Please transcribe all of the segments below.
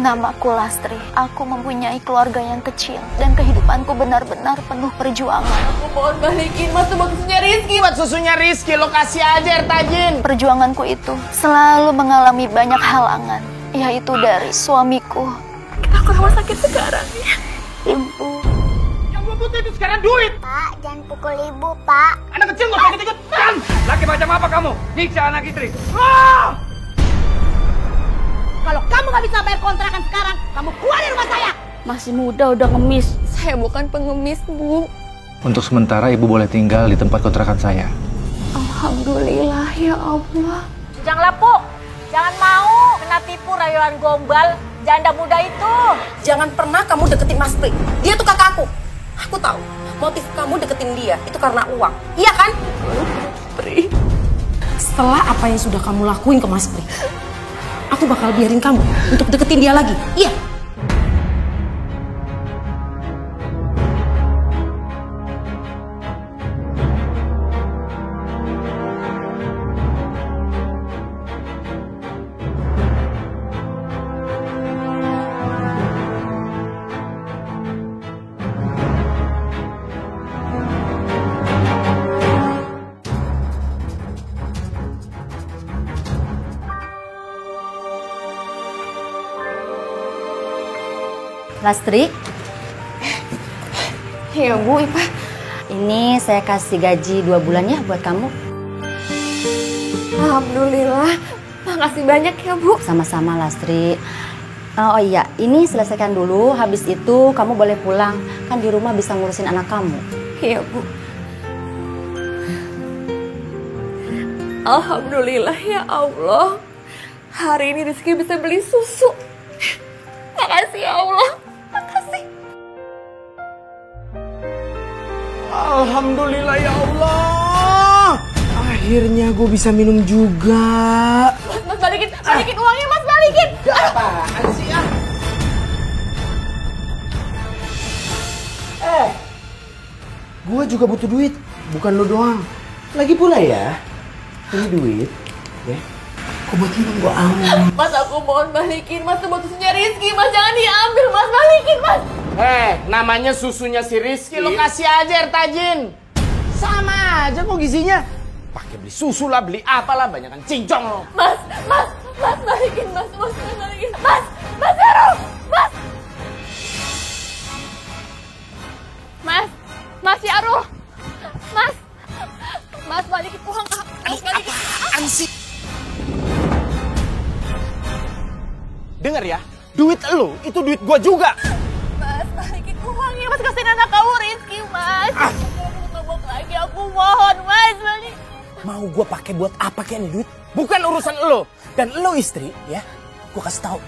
Namaku Lastri. Aku mempunyai keluarga yang kecil dan kehidupanku benar-benar penuh perjuangan. Aku mohon balikin mas buat susunya Rizky. Buat susunya Rizky, lo kasih aja air tajin. Perjuanganku itu selalu mengalami banyak halangan, yaitu dari suamiku. Kita ke rumah sakit sekarang ya. Ibu. Yang gue butuh itu sekarang duit. Pak, jangan pukul ibu, Pak. Anak kecil gak usah ikut-ikut. Laki macam apa kamu? Nyiksa anak istri. Ah! Kalau kamu nggak bisa bayar kontrakan sekarang, kamu keluar dari rumah saya. Masih muda udah ngemis. Saya bukan pengemis, Bu. Untuk sementara ibu boleh tinggal di tempat kontrakan saya. Alhamdulillah ya Allah. Jangan lapuk, jangan mau kena tipu rayuan gombal janda muda itu. Jangan pernah kamu deketin Mas Pri. Dia tuh kakakku. Aku tahu motif kamu deketin dia itu karena uang. Iya kan? Pri. Setelah apa yang sudah kamu lakuin ke Mas Pri, aku bakal biarin kamu untuk deketin dia lagi. Iya. Lastri, Ya Bu, Ipa. ini saya kasih gaji 2 bulan ya buat kamu. Alhamdulillah. Makasih banyak ya Bu. Sama-sama Lastri. Oh iya, ini selesaikan dulu. Habis itu kamu boleh pulang. Kan di rumah bisa ngurusin anak kamu. Iya Bu. Alhamdulillah ya Allah. Hari ini Rizky bisa beli susu. Makasih ya Allah. Makasih. Alhamdulillah ya Allah. Akhirnya gue bisa minum juga. Mas balikin uangnya, Mas balikin. Gak apaan sih ya? Gue juga butuh duit, bukan lo doang. Lagi pula ya, ini duit, ya. Kok buat minum gue ambil. Mas aku mohon balikin, Mas buat susunya Rizky. Mas jangan diambil, Mas balikin, Mas. Namanya susunya si Rizky, lo kasih aja air tajin. Sama aja kok gizinya. Pakai beli susu lah, beli apalah, banyakan cincong lo. Mas balikin, Mas balikin. Mas Heru, Mas Yaru, Mas balikin uang, Mas balikin. Apaan sih? Dengar ya, duit lo itu duit gua juga. Mas balikin uangnya, Mas kasihin anak kamu Rizky, Mas. Aku ngomong lagi, aku mohon, Mas balik. Mau gua pakai buat apa kayak nih duit? Bukan urusan lo. Dan lo istri, ya, gua kasih tahu,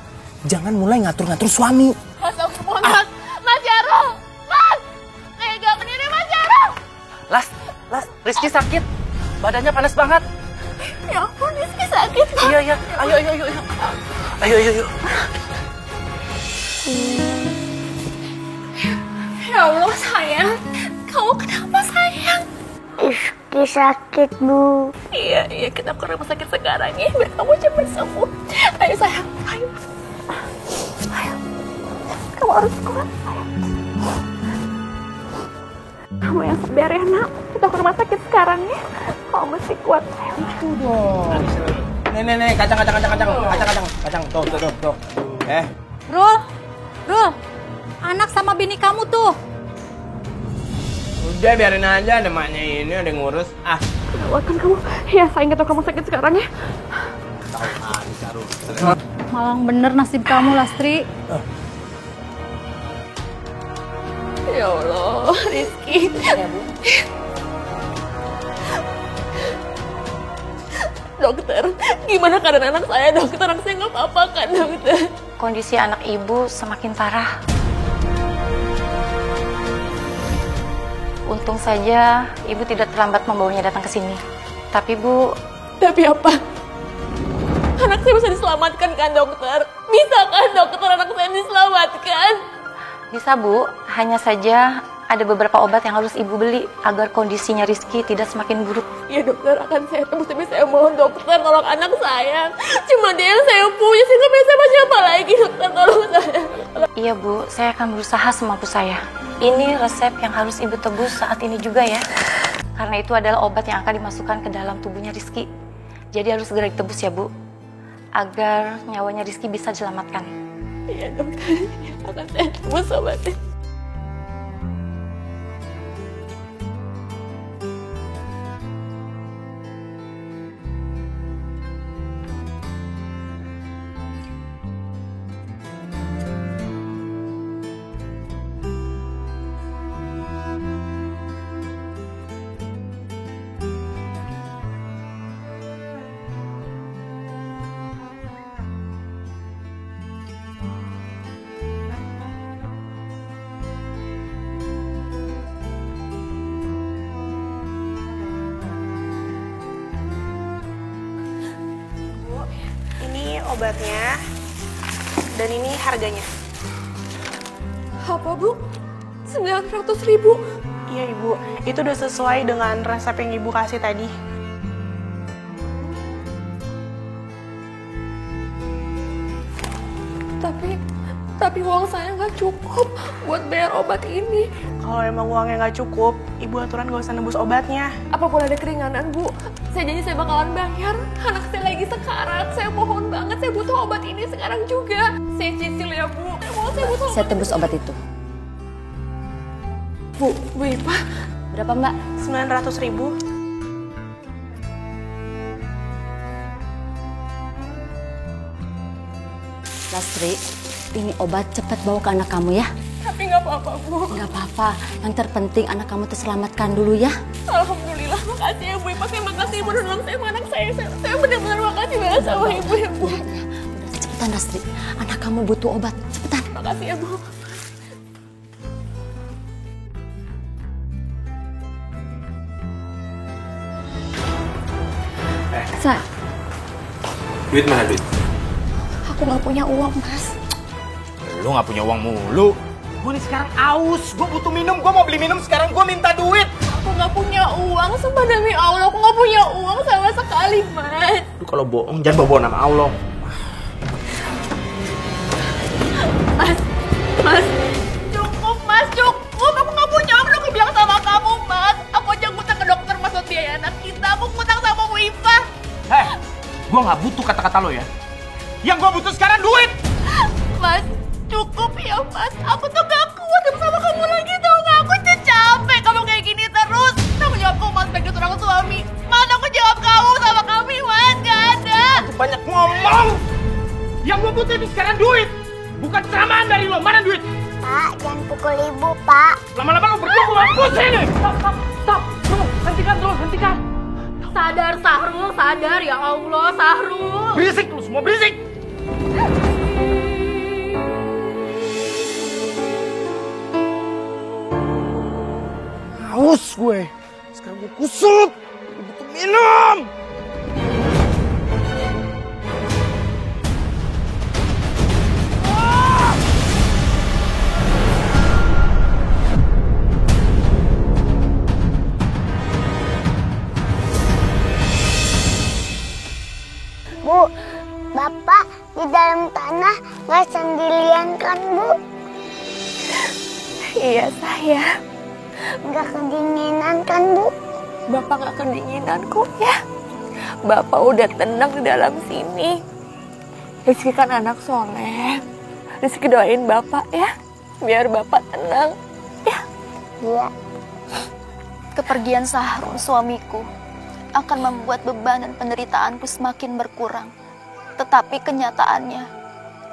jangan mulai ngatur-ngatur suami. Mas aku mohon, Mas Yaru, Mas. Tega bener Mas Yaru. Las, Rizky sakit. Badannya panas banget. Ya ampun, Rizky sakit. Iya. Ayo. Ya Allah sayang, kamu kenapa sayang? Rizky sakit, Bu. Iya, kita ke rumah sakit sekarang ya, biar kamu cepat sembuh. Ayo sayang, ayo. Kamu harus kuat, sayang. Kamu yang sabar ya, Nak. Kita ke rumah sakit sekarang ya. Kamu mesti kuat, sayang. Itu dong. Nih, kacang. Tuh. Rul, anak sama bini kamu tuh. Udah biarin aja, ada maknya ini, ada yang ngurus. Kuatkan kamu. Ya, sayang kita ke rumah sakit sekarang ya. Malang bener nasib kamu, Lastri. Ya Allah, Rizky. Dokter, gimana keadaan anak saya, dokter? Anak saya nggak apa-apa kan, dokter? Kondisi anak ibu semakin parah. Untung saja ibu tidak terlambat membawanya datang ke sini. Tapi Bu... Tapi apa? Anak saya bisa diselamatkan kan, dokter? Bisa kan, dokter, anak saya diselamatkan? Bisa Bu, hanya saja ada beberapa obat yang harus ibu beli agar kondisinya Rizky tidak semakin buruk. Ya dokter, akan saya tebus, tapi saya mohon dokter tolong anak saya. Cuma dia yang saya punya, saya nggak bisa siapa lagi. Dokter tolong saya. Iya Bu, saya akan berusaha semampu saya. Ini resep yang harus ibu tebus saat ini juga ya. Karena itu adalah obat yang akan dimasukkan ke dalam tubuhnya Rizky. Jadi harus segera ditebus ya Bu, agar nyawanya Rizky bisa diselamatkan. Iya dokter, akan saya tebus obatnya. Ini obatnya, dan ini harganya. Apa Bu? 900.000? Iya Ibu, itu udah sesuai dengan resep yang Ibu kasih tadi. Tapi uang saya nggak cukup buat bayar obat ini. Kalau emang uangnya nggak cukup, Ibu aturan gak usah nebus obatnya. Apa boleh ada keringanan Bu? Saya janji saya bakalan bayar. Anak saya lagi sekarat. Saya mohon banget, saya butuh obat ini sekarang juga. Saya cicil ya Bu. Saya butuh. Saya tebus obat itu. Bu Ipa. Berapa Mbak? 900.000. Lastri, ini obat cepat bawa ke anak kamu ya. Tapi nggak apa-apa Bu. Nggak apa-apa, yang terpenting anak kamu terselamatkan dulu ya. Alhamdulillah, makasih ya Bu Ipa. Saya makasih Ibu udah nolong saya sama anak saya. Saya benar-benar makasih banget sama Ibu ya Bu. Ya. Udah cepetan Lastri, anak kamu butuh obat, cepetan. Makasih ya Bu. Sa, Duit mana duit? aku nggak punya uang Mas. Lu nggak punya uang mulu. Gue nih sekarang aus, gue butuh minum, gue mau beli minum sekarang, gue minta duit. Aku nggak punya uang, sumpah demi Allah, aku nggak punya uang sama sekali, Mas. Lu kalau bohong jangan bawa nama Allah. Mas, cukup Mas, cukup. Aku nggak punya uang, aku bilang sama kamu, Mas. Aku aja ngutang ke dokter Mas buat biaya anak kita. Aku ngutang sama Bu Ipa. Gue nggak butuh kata-kata lo ya. Yang gue butuh sekarang duit. Mas, cukup ya Mas. Aku tuh gak kuat sama kamu lagi, tau gak? Aku tuh capek kamu kayak gini terus. Tanggung jawabku Mas sebagai seorang suami. Mana aku jawab kamu sama kami, Mas? Gak ada. Itu banyak ngomong. Yang gue butuh itu sekarang duit. Bukan ceramahan dari lo. Mana duit? Pak, jangan pukul ibu, Pak. Lama-lama lo berdua gue mampus ini. Stop. Dulu, hentikan. Sadar, Sahrul, sadar. Ya Allah, Sahrul. Berisik lu semua, berisik. Haus gue. Sekarang gue kusut. Gue butuh minum. Bu, Bapak di dalam tanah nggak sendirian kan, Bu? Iya, saya. Nggak kedinginan kan, Bu? Bapak nggak kedinginan kok ya. Bapak udah tenang di dalam sini. Rizky kan anak soleh. Rizky doain Bapak ya. Biar Bapak tenang. Ya. Iya. Kepergian Sahrul suamiku akan membuat beban dan penderitaanku semakin berkurang. Tetapi kenyataannya,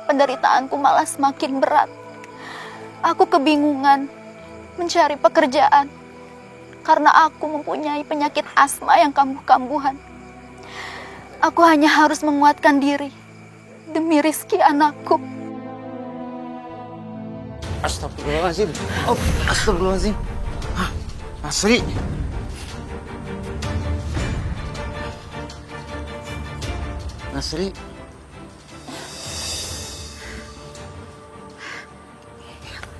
penderitaanku malah semakin berat. Aku kebingungan mencari pekerjaan karena aku mempunyai penyakit asma yang kambuh-kambuhan. Aku hanya harus menguatkan diri demi Rizky anakku. Astagfirullahaladzim. Oh, astagfirullahaladzim. Hah, Asri. Asri.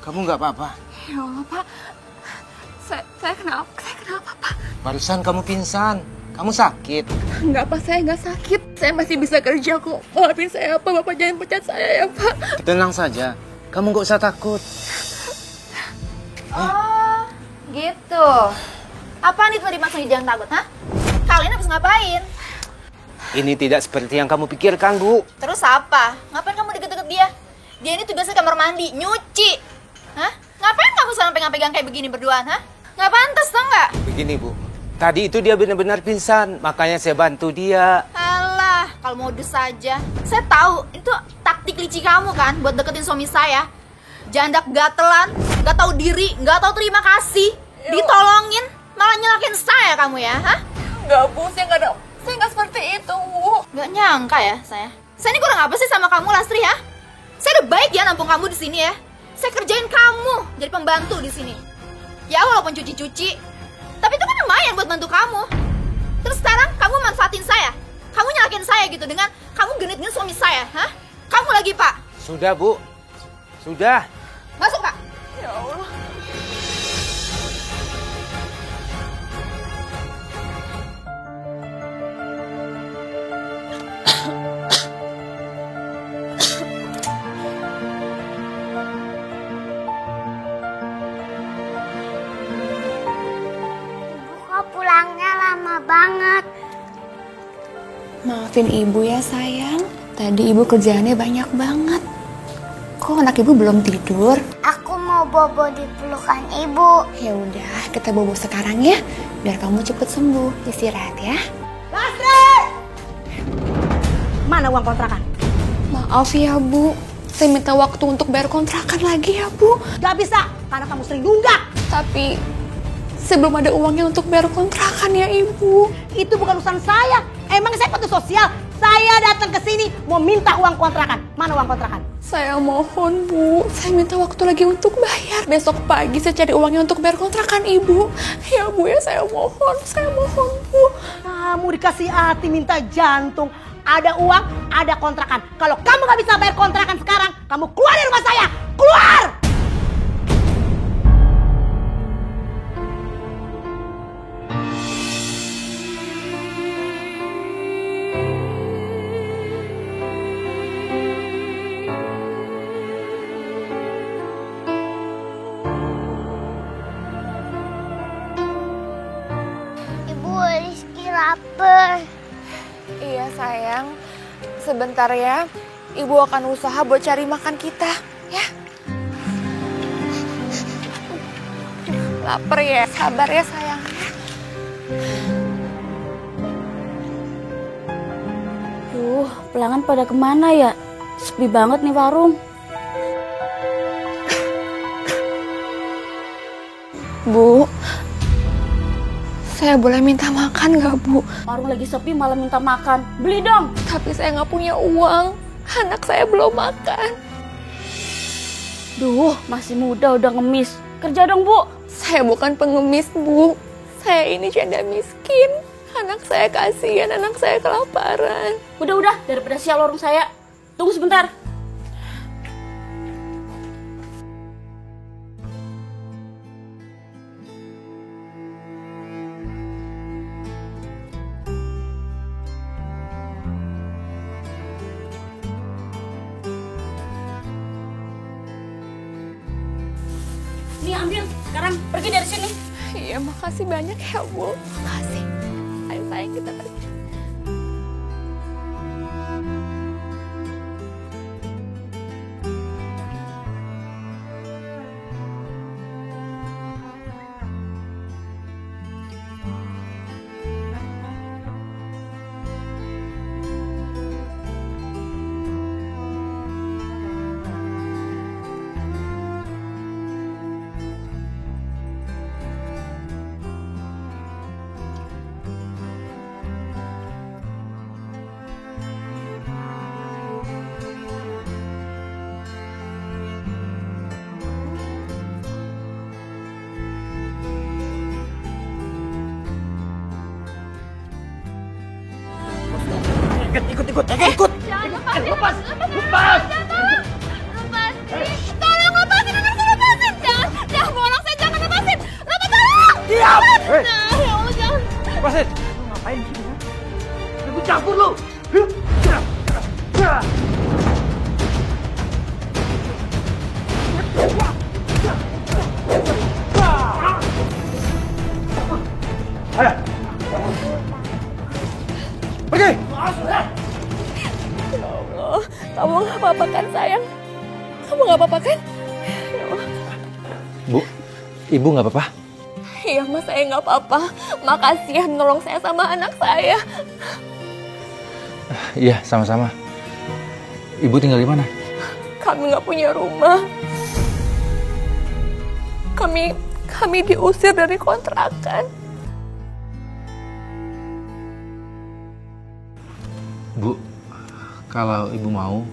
Kamu nggak apa-apa? Ya Allah, Pak. Saya kenapa? Saya kenapa, Pak? Barusan kamu pingsan. Kamu sakit. Enggak, Pak. Saya nggak sakit. Saya masih bisa kerja kok. Maafin saya, Pak. Bapak jangan pecat saya ya, Pak. Tenang saja. Kamu nggak usah takut. Oh, gitu. Apaan itu tadi maksudnya jangan takut, ha? Kalian habis ngapain? Ini tidak seperti yang kamu pikirkan, Bu. Terus apa? Ngapain kamu deket-deket dia? Dia ini tugasnya kamar mandi, nyuci. Hah? Ngapain kamu sampai pegang-pegang kayak begini berduaan, ha? Nggak pantas, tau nggak? Begini, Bu. Tadi itu dia benar-benar pingsan, makanya saya bantu dia. Alah, kalau modus saja. Saya tahu, itu taktik licik kamu kan buat deketin suami saya. Janda gatelan, nggak tahu diri, nggak tahu terima kasih. Ditolongin, malah nyelakin saya kamu ya, hah? Nggak, Bu, saya nggak seperti itu, Bu. Nggak nyangka ya saya. Saya ini kurang apa sih sama kamu, Lastri, ya? Saya udah baik ya nampung kamu di sini ya. Saya kerjain kamu jadi pembantu di sini. Ya walaupun cuci-cuci, tapi itu kan lumayan buat bantu kamu. Terus sekarang kamu manfaatin saya. Kamu nyalakin saya gitu dengan kamu genit-genit suami saya, hah? Kamu lagi, Pak. Sudah, Bu. Sudah. Masuk, Pak. Ya Allah. Pulangnya lama banget. Maafin ibu ya sayang. Tadi ibu kerjaannya banyak banget. Kok anak ibu belum tidur? Aku mau bobo di pelukan ibu. Ya udah, kita bobo sekarang ya, biar kamu cepet sembuh. Istirahat ya. Lastri! Mana uang kontrakan? Maaf ya Bu, saya minta waktu untuk bayar kontrakan lagi ya Bu. Gak bisa, karena kamu sering nunggak. Tapi saya belum ada uangnya untuk bayar kontrakan ya Ibu. Itu bukan urusan saya. Emang saya bantu sosial. Saya datang ke sini mau minta uang kontrakan. Mana uang kontrakan? Saya mohon Bu, saya minta waktu lagi untuk bayar. Besok pagi saya cari uangnya untuk bayar kontrakan Ibu. Ya Bu ya, saya mohon Bu. Kamu dikasih hati minta jantung. Ada uang, ada kontrakan. Kalau kamu gak bisa bayar kontrakan sekarang, kamu keluar dari rumah saya. Keluar! Ibu, Rizky lapar. Iya sayang, sebentar ya. Ibu akan usaha buat cari makan kita, ya. Lapar ya, sabar ya sayang. Duh, pelanggan pada kemana ya? Sepi banget nih warung. Bu, saya boleh minta makan nggak Bu? Warung lagi sepi malah minta makan. Beli dong. Tapi saya nggak punya uang. Anak saya belum makan. Duh, masih muda udah ngemis. Kerja dong, Bu. Saya bukan pengemis, Bu. Saya ini janda miskin. Anak saya kasihan, anak saya kelaparan. Udah, daripada sial warung saya. Tunggu sebentar. Nih ambil, sekarang pergi dari sini. Iya, makasih banyak ya Bu. Makasih. Ayo sayang kita pergi. Ikut. Jangan lepas. Tolong lepasin anak saya, lepasin. Jangan bawa anak saya, jangan lepasin. Tolong. Ayo. Pergi. Ya Allah, kamu nggak apa-apa kan sayang? Kamu nggak apa-apa kan? Ya Allah. Bu, ibu nggak apa-apa? Iya mas, saya nggak apa-apa. Makasih ya nolong saya sama anak saya. Iya, sama-sama. Ibu tinggal di mana? Kami nggak punya rumah. Kami diusir dari kontrakan. Bu, kalau ibu mau,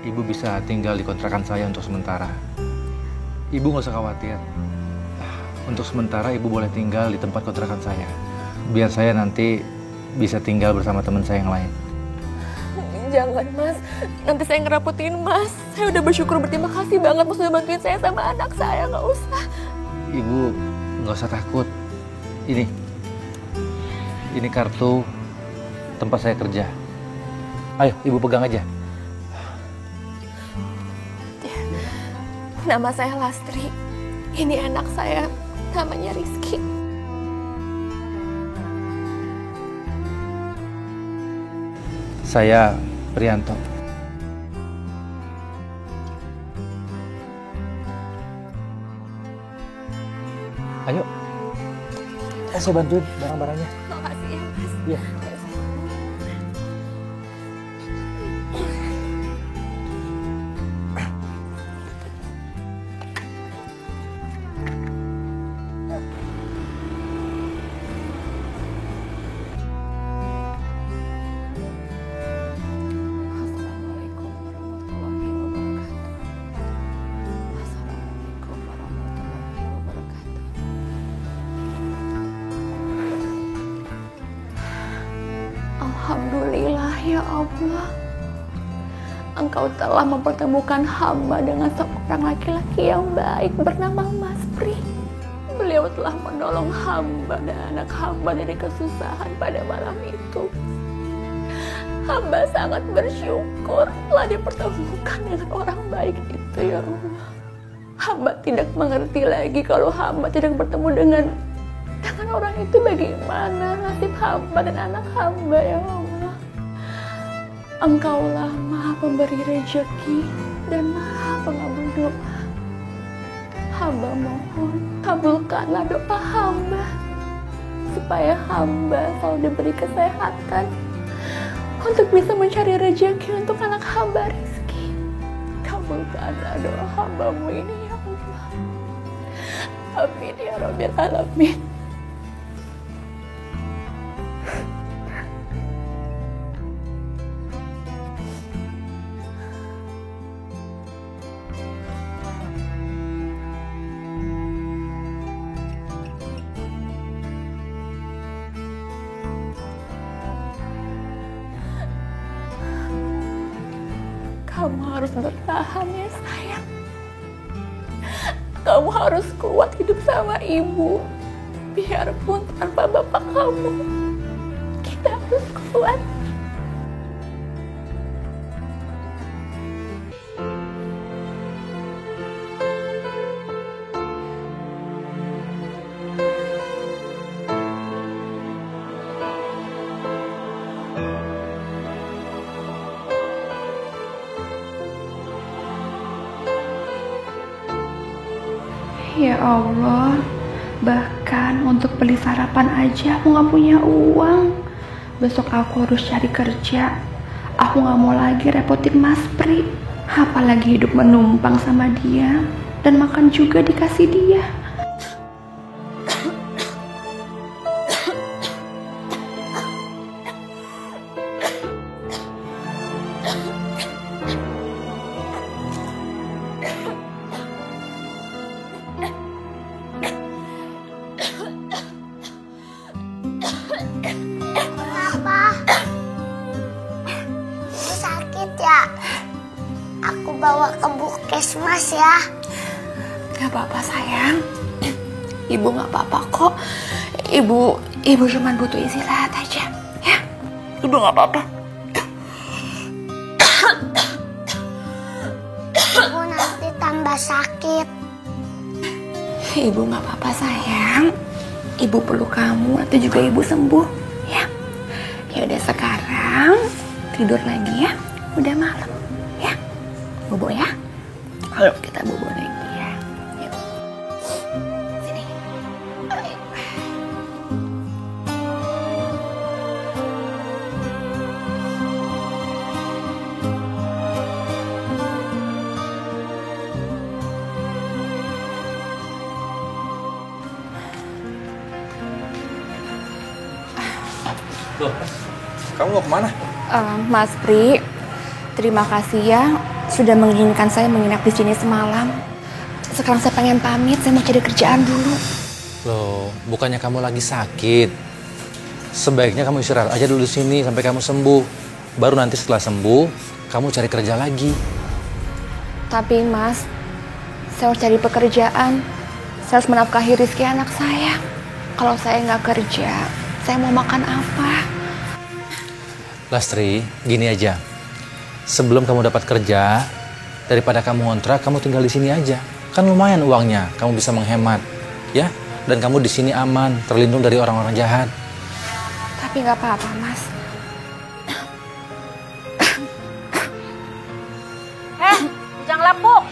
ibu bisa tinggal di kontrakan saya untuk sementara. Ibu nggak usah khawatir. Untuk sementara ibu boleh tinggal di tempat kontrakan saya. Biar saya nanti bisa tinggal bersama teman saya yang lain. Jangan mas, nanti saya ngeraputin mas. Saya udah bersyukur, berterima kasih banget mas udah bantuin saya sama anak saya. Nggak usah. Ibu nggak usah takut. Ini kartu tempat saya kerja. Ayo, ibu pegang aja. Nama saya Lastri. Ini anak saya, namanya Rizky. Saya Prianto. Ayo, saya bantuin barang-barangnya. Makasih ya mas. Iya. Alhamdulillah ya Allah. Engkau telah mempertemukan hamba dengan seorang laki-laki yang baik bernama Mas Pri. Beliau telah menolong hamba dan anak hamba dari kesusahan pada malam itu. Hamba sangat bersyukur telah dipertemukan dengan orang baik itu ya Allah. Hamba tidak mengerti lagi kalau hamba tidak bertemu dengan orang itu, bagaimana nasib hamba dan anak hamba ya Allah. Engkaulah Maha Pemberi rezeki dan Maha Pengabul doa. Hamba mohon kabulkanlah doa hamba supaya hamba selalu diberi kesehatan untuk bisa mencari rezeki untuk anak hamba Rizky. Kabulkanlah doa hambamu ini ya Allah. Amin ya Rabbil Alamin. Kamu harus bertahan ya sayang. Kamu harus kuat hidup sama ibu. Biarpun tanpa bapak kamu, kita harus kuat. Ya Allah, bahkan untuk beli sarapan aja aku gak punya uang. Besok aku harus cari kerja. Aku gak mau lagi repotin Mas Pri. Apalagi hidup menumpang sama dia. Dan makan juga dikasih dia. Bawa ke puskesmas ya. Gak apa-apa sayang. Ibu gak apa-apa kok. Ibu cuma butuh istirahat aja. Ya, Ibu gak apa-apa. Ibu nanti tambah sakit. Ibu gak apa-apa sayang. Ibu peluk kamu atau juga ibu sembuh, ya. Ya udah sekarang tidur lagi ya. Udah malam, ya. Bobo ya. Ayo kita bobo lagi ya. Yuk. Sini. Ayo. Loh, kamu mau kemana? Mas Pri, terima kasih ya sudah mengizinkan saya menginap di sini semalam. Sekarang saya pengen pamit, saya mau cari kerjaan dulu. Loh, bukannya kamu lagi sakit? Sebaiknya kamu istirahat aja dulu di sini sampai kamu sembuh. Baru nanti setelah sembuh, kamu cari kerja lagi. Tapi Mas, saya harus cari pekerjaan. Saya harus menafkahi Rizky anak saya. Kalau saya nggak kerja, saya mau makan apa? Lastri, gini aja. Sebelum kamu dapat kerja, daripada kamu ngontrak, kamu tinggal di sini aja. Kan lumayan uangnya, kamu bisa menghemat, ya. Dan kamu di sini aman, terlindung dari orang-orang jahat. Tapi nggak apa-apa, Mas. Bujang lapuk.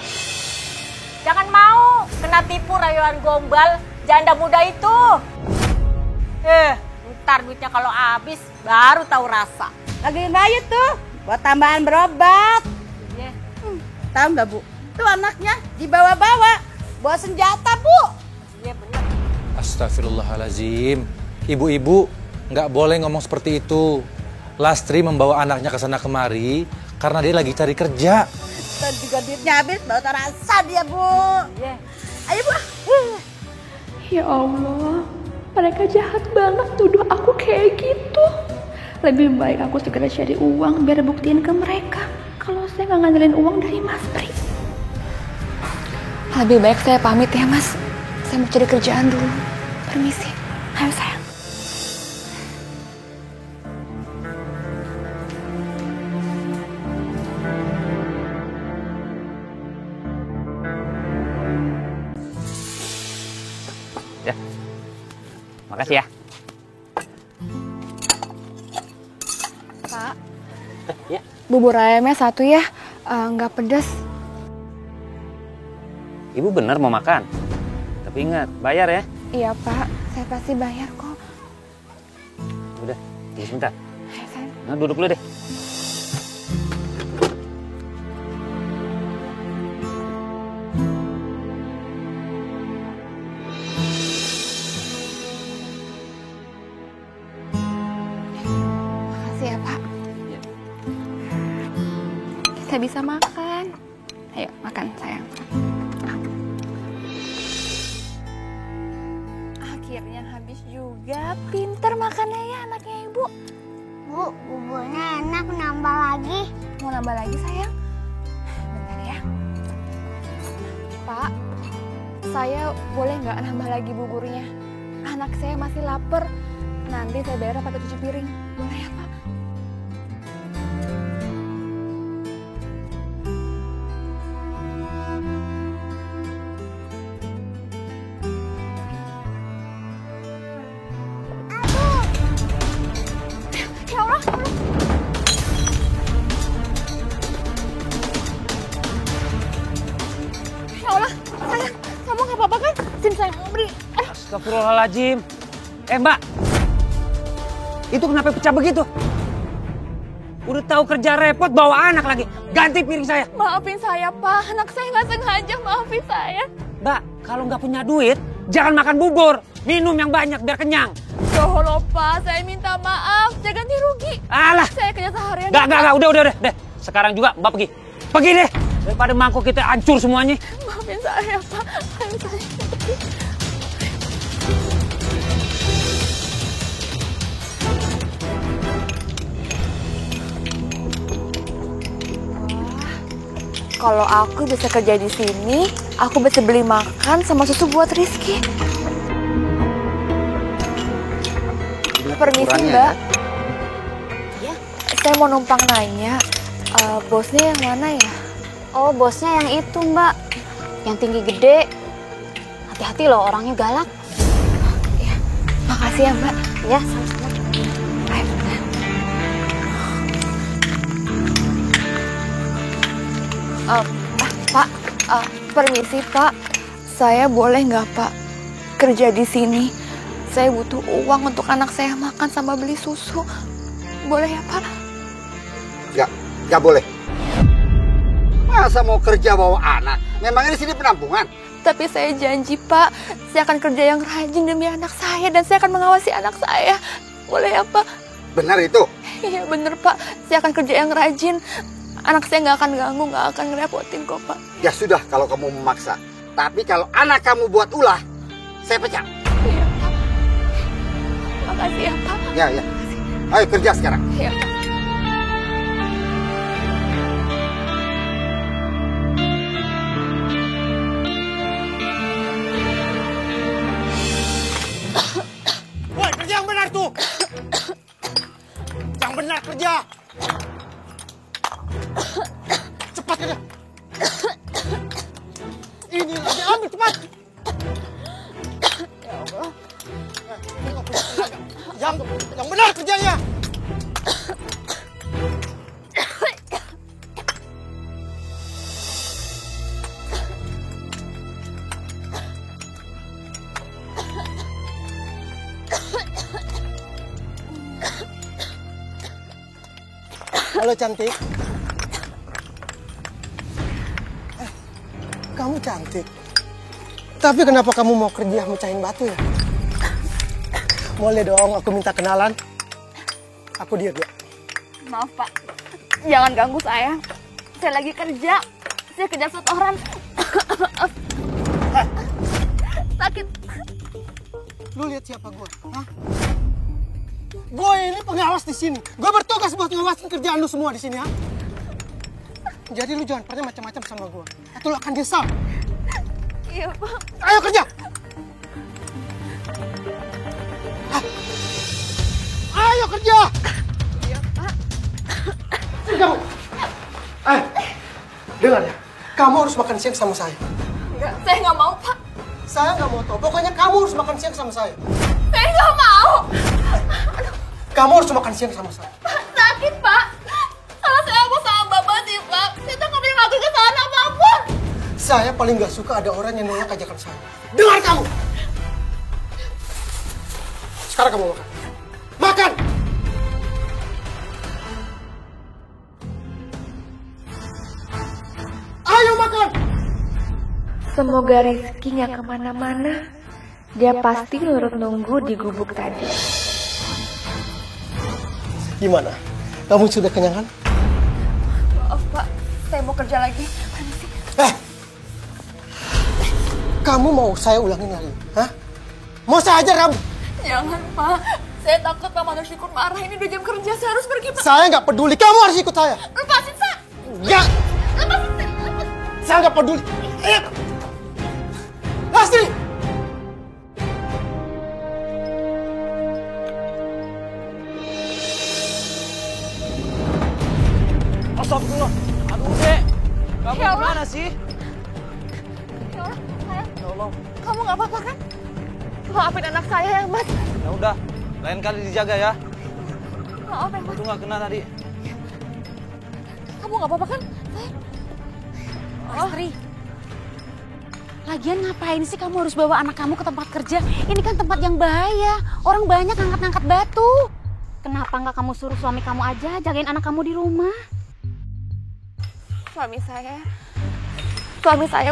Jangan mau kena tipu rayuan gombal janda muda itu. Ntar duitnya kalau habis baru tahu rasa. Lagi Bayu tuh buat tambahan berobat. Iya. Tahu nggak Bu? Tuh anaknya dibawa-bawa, bawa senjata Bu. Iya benar. Astagfirullahalazim. Ibu-ibu nggak boleh ngomong seperti itu. Lastri membawa anaknya ke sana kemari karena dia lagi cari kerja. Dan juga duitnya habis, baru tahu rasa dia Bu. Iya. Ayo Bu. Ya Allah, mereka jahat banget tuduh aku kayak gitu. Lebih baik aku segera cari uang biar buktiin ke mereka kalau saya nggak ngandelin uang dari Mas Pri. Lebih baik saya pamit ya Mas. Saya mau cari kerjaan dulu. Permisi. Ayo sayang. Ya, makasih ya. Pak, Ya. bubur ayamnya satu ya, nggak pedas. Ibu benar mau makan, tapi ingat bayar ya. Iya Pak, saya pasti bayar kok. Udah, tunggu sebentar. Ayo sayang. Nah, duduk dulu deh. Makasih ya Pak. Kita bisa makan. Ayo makan sayang. Akhirnya habis juga. Pinter makannya ya anaknya ibu. Bu, buburnya enak, nambah lagi. Mau nambah lagi sayang? Bentar ya. Pak, saya boleh nggak nambah lagi buburnya? Anak saya masih lapar. Nanti saya bayar pakai cuci piring. Boleh ya Pak? Ya Allah, ya Allah. Ya Allah, sayang, kamu nggak apa-apa kan? Sini sayang, beri. Astagfirullahaladzim. Mbak, itu kenapa pecah begitu? Udah tahu kerja repot bawa anak lagi. Ganti piring saya. Maafin saya Pak, anak saya nggak sengaja, maafin saya. Mbak, kalau nggak punya duit, jangan makan bubur. Minum yang banyak biar kenyang. Ya Allah Pak, saya minta maaf, saya ganti rugi. Alah. Saya kerja seharian. Nggak, udah deh. Sekarang juga Mbak pergi. Pergi deh. Daripada mangkuk kita hancur semuanya. Maafin saya Pak, ayo saya. Kalau aku bisa kerja di sini, aku bisa beli makan sama susu buat Rizky. Permisi Mbak. Ya. Saya mau numpang nanya, bosnya yang mana ya? Oh, bosnya yang itu, Mbak. Yang tinggi gede. Hati-hati loh, orangnya galak. Ya, Makasih ya, Mbak. Ya, sama-sama. Pak, permisi Pak. Saya boleh nggak Pak kerja di sini? Saya butuh uang untuk anak saya makan sama beli susu. Boleh ya Pak? Nggak boleh. Masa mau kerja bawa anak? Memangnya di sini penampungan? Tapi saya janji Pak, saya akan kerja yang rajin demi anak saya dan saya akan mengawasi anak saya. Boleh ya Pak? Benar itu? Iya bener Pak, saya akan kerja yang rajin. Anak saya nggak akan ganggu, nggak akan ngerepotin kok Pak. Ya sudah kalau kamu memaksa. Tapi kalau anak kamu buat ulah, saya pecat. Iya Pak. Makasih ya Pak. Ya. Ayo kerja sekarang. Iya Pak. Woi, kerja yang benar tuh. Yang benar kerja. Cepat kerja. Ini lagi ambil cepat. Ya Allah. Yang benar kerjanya. Halo cantik. Kamu cantik. Tapi kenapa kamu mau kerja mecahin batu ya? Boleh dong aku minta kenalan. Aku dia. Maaf Pak, jangan ganggu saya. Saya lagi kerja. Saya kerja setoran. Sakit. Lu lihat siapa gue? Hah? Gue ini pengawas di sini. Gue bertugas buat ngawasin kerjaan lu semua di sini, ha? Jadi lu jangan pernah macam-macam sama gue. Atau lu akan nyesal. Iya, Pak. Ayo kerja. Hah? Ayo kerja. Iya, Pak. Kamu. Dengar ya. Kamu harus makan siang sama saya. Enggak, saya nggak mau, Pak. Saya nggak mau tau. Pokoknya kamu harus makan siang sama saya. Saya nggak mau. Kamu harus makan siang sama saya. Sakit, Pak. Kalau saya mau sama Bapak sih, Pak. Saya tuh nggak punya lagi kesalahan apapun. Saya paling nggak suka ada orang yang nolak ajakan saya. Dengar kamu. Sekarang kamu makan. Makan! Ayo makan! Semoga rizkinya kemana-mana. Dia pasti nunggu di gubuk tadi. Gimana? Kamu sudah kenyang kan? Maaf, Pak. Saya mau kerja lagi. Permisi. Kamu mau saya ulangin lagi? Hah? Mau saya ajar kamu? Jangan, Pak. Saya takut Pak Manu Syukur marah. Ini udah jam kerja. Saya harus pergi, Pak. Saya nggak peduli. Kamu harus ikut saya. Lepasin, Pak. Ya. Lepasin, saya. Lepasin. Saya nggak peduli. Ayo. Lastri! Astagfirullah. Aduh, Dek. Kamu Ya Allah. gimana sih? Ya Allah, sayang. Ya Allah. Kamu nggak apa-apa kan? Maafin anak saya ya, Mas. Ya udah, lain kali dijaga ya. Maaf ya, Mas. Itu nggak kena tadi. Kamu nggak apa-apa kan? Astri, lagian ngapain sih kamu harus bawa anak kamu ke tempat kerja? Ini kan tempat yang bahaya. Orang banyak ngangkat-ngangkat batu. Kenapa nggak kamu suruh suami kamu aja jagain anak kamu di rumah? Suami saya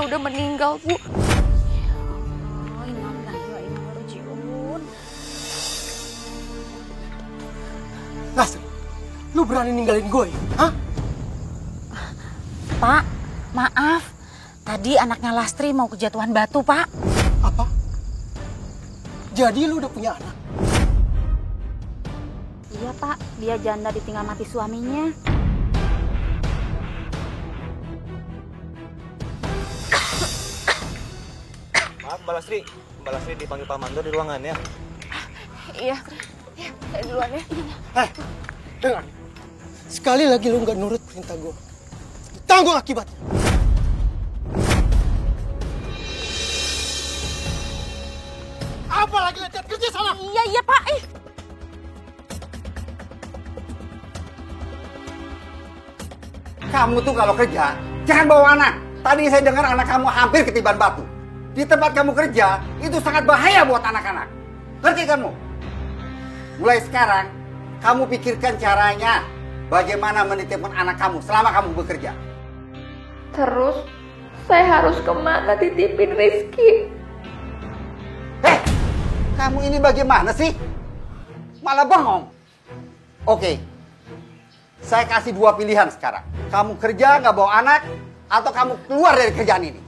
udah meninggal, Bu. Oh, innalillahi wa inna ilaihi raji'un. Lastri, lu berani ninggalin gue ya? Hah? Pak, maaf. Tadi anaknya Lastri mau kejatuhan batu, Pak. Apa? Jadi lu udah punya anak? Iya, Pak. Dia janda ditinggal mati suaminya. Maaf, Mbak Lastri. Mbak Lastri dipanggil Pak Mandor di ruangan ya. Iya, saya duluan ya. Dengar. Sekali lagi lu nggak nurut perintah gue. Tanggung akibatnya. Apa lagi lihat kerja sana? Iya Pak. Kamu tuh kalau kerja, jangan bawa anak. Tadi saya dengar anak kamu hampir ketiban batu. Di tempat kamu kerja, itu sangat bahaya buat anak-anak. Ngerti kamu? Mulai sekarang, kamu pikirkan caranya bagaimana menitipkan anak kamu selama kamu bekerja. Terus, saya harus kemana titipin Rizky? Kamu ini bagaimana sih? Malah bengong. Oke, saya kasih 2 pilihan sekarang. Kamu kerja nggak bawa anak, atau kamu keluar dari kerjaan ini.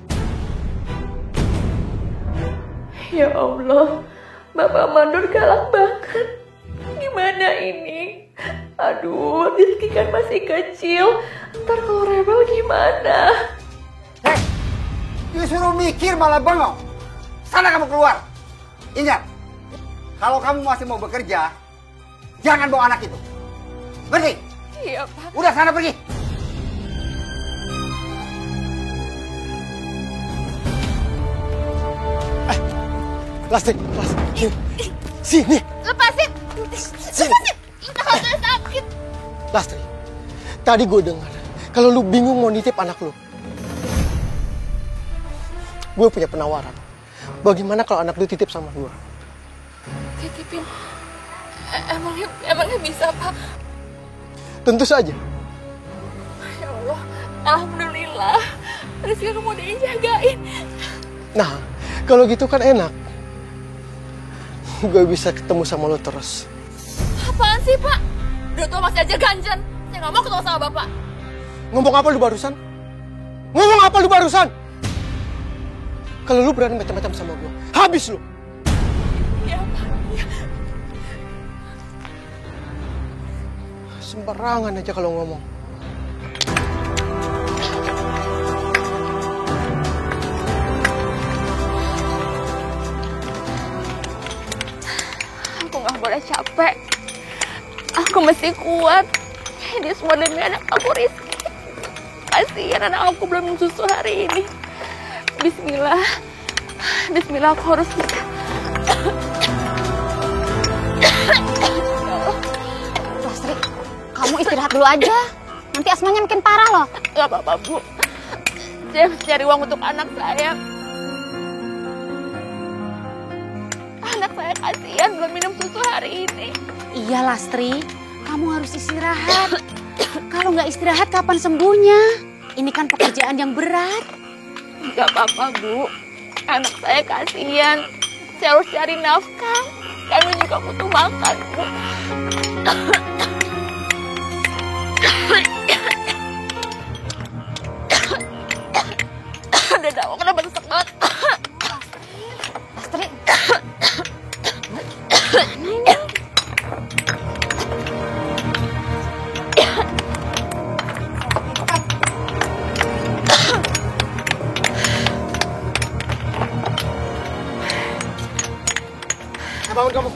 Ya Allah, Bapak Mandor galak banget. Gimana ini? Aduh, Rizky kan masih kecil. Ntar kalau rebel gimana? Disuruh mikir malah bengong. Sana kamu keluar. Ingat, kalau kamu masih mau bekerja, jangan bawa anak itu. Ngerti? Iya, Pak. Udah sana pergi. Lastri, sini. Lepasin. Sini. Tangan saya sakit. Lastri, tadi gue dengar kalau lu bingung mau nitip anak lu. Gue punya penawaran. Bagaimana kalau anak lu titip sama gue? Titipin? Emangnya bisa, Pak? Tentu saja. Ya Allah, alhamdulillah. Rizky mau dijagain. Nah, kalau gitu kan enak. Gue bisa ketemu sama lo terus. Apaan sih, Pak? Udah tua masih aja ganjen. Saya nggak mau ketemu sama Bapak. Ngomong apa lu barusan? Ngomong apa lu barusan? Kalau lu berani macam-macam sama gue, habis lu. Iya, Pak. Ya. Sembarangan aja kalau ngomong. Aku nggak boleh capek. Aku mesti kuat. Ini semua demi anak aku, Rizky. Kasihan anak aku belum minum susu hari ini. Bismillah. Bismillah, aku harus bisa. Lastri, kamu istirahat dulu aja. Nanti asmanya makin parah loh. Gak apa-apa, Bu. Saya harus cari uang untuk anak saya. Anak saya kasihan belum minum susu hari ini. Iya, Lastri. Kamu harus istirahat. Kalau nggak istirahat, kapan sembuhnya? Ini kan pekerjaan yang berat. Gak apa-apa, Bu. Anak saya kasihan. Saya harus cari nafkah. Kami juga butuh makan, Bu. Ada dawa, kenapa sesak banget? Lastri. Bangun kamu.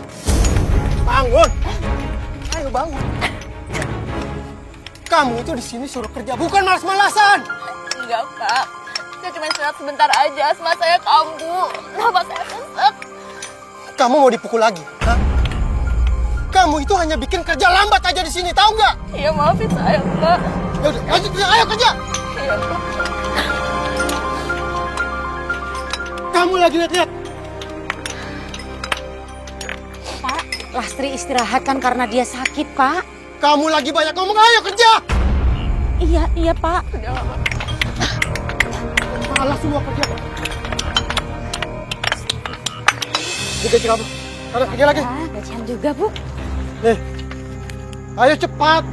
Bangun. Ayo bangun. Kamu itu di sini suruh kerja, bukan malas-malasan. Enggak, Pak. Saya cuma istirahat sebentar aja. Asma saya kambuh. Nafas saya sesak. Kamu mau dipukul lagi? Hah? Kamu itu hanya bikin kerja lambat aja di sini, tahu nggak? Iya, maafin saya, Pak. Ya udah, lanjut kerja. Ayo kerja. Iya, Pak. Kamu lagi lihat-lihat. Pak, Lastri istirahat kan karena dia sakit, Pak. Kamu lagi banyak ngomong, ayo kerja. Iya, Pak. Udah, Pak. Malah semua kerja. Ini gaji kamu. Ada kerja lagi. Gajian juga, Bu. Nih, ayo cepat.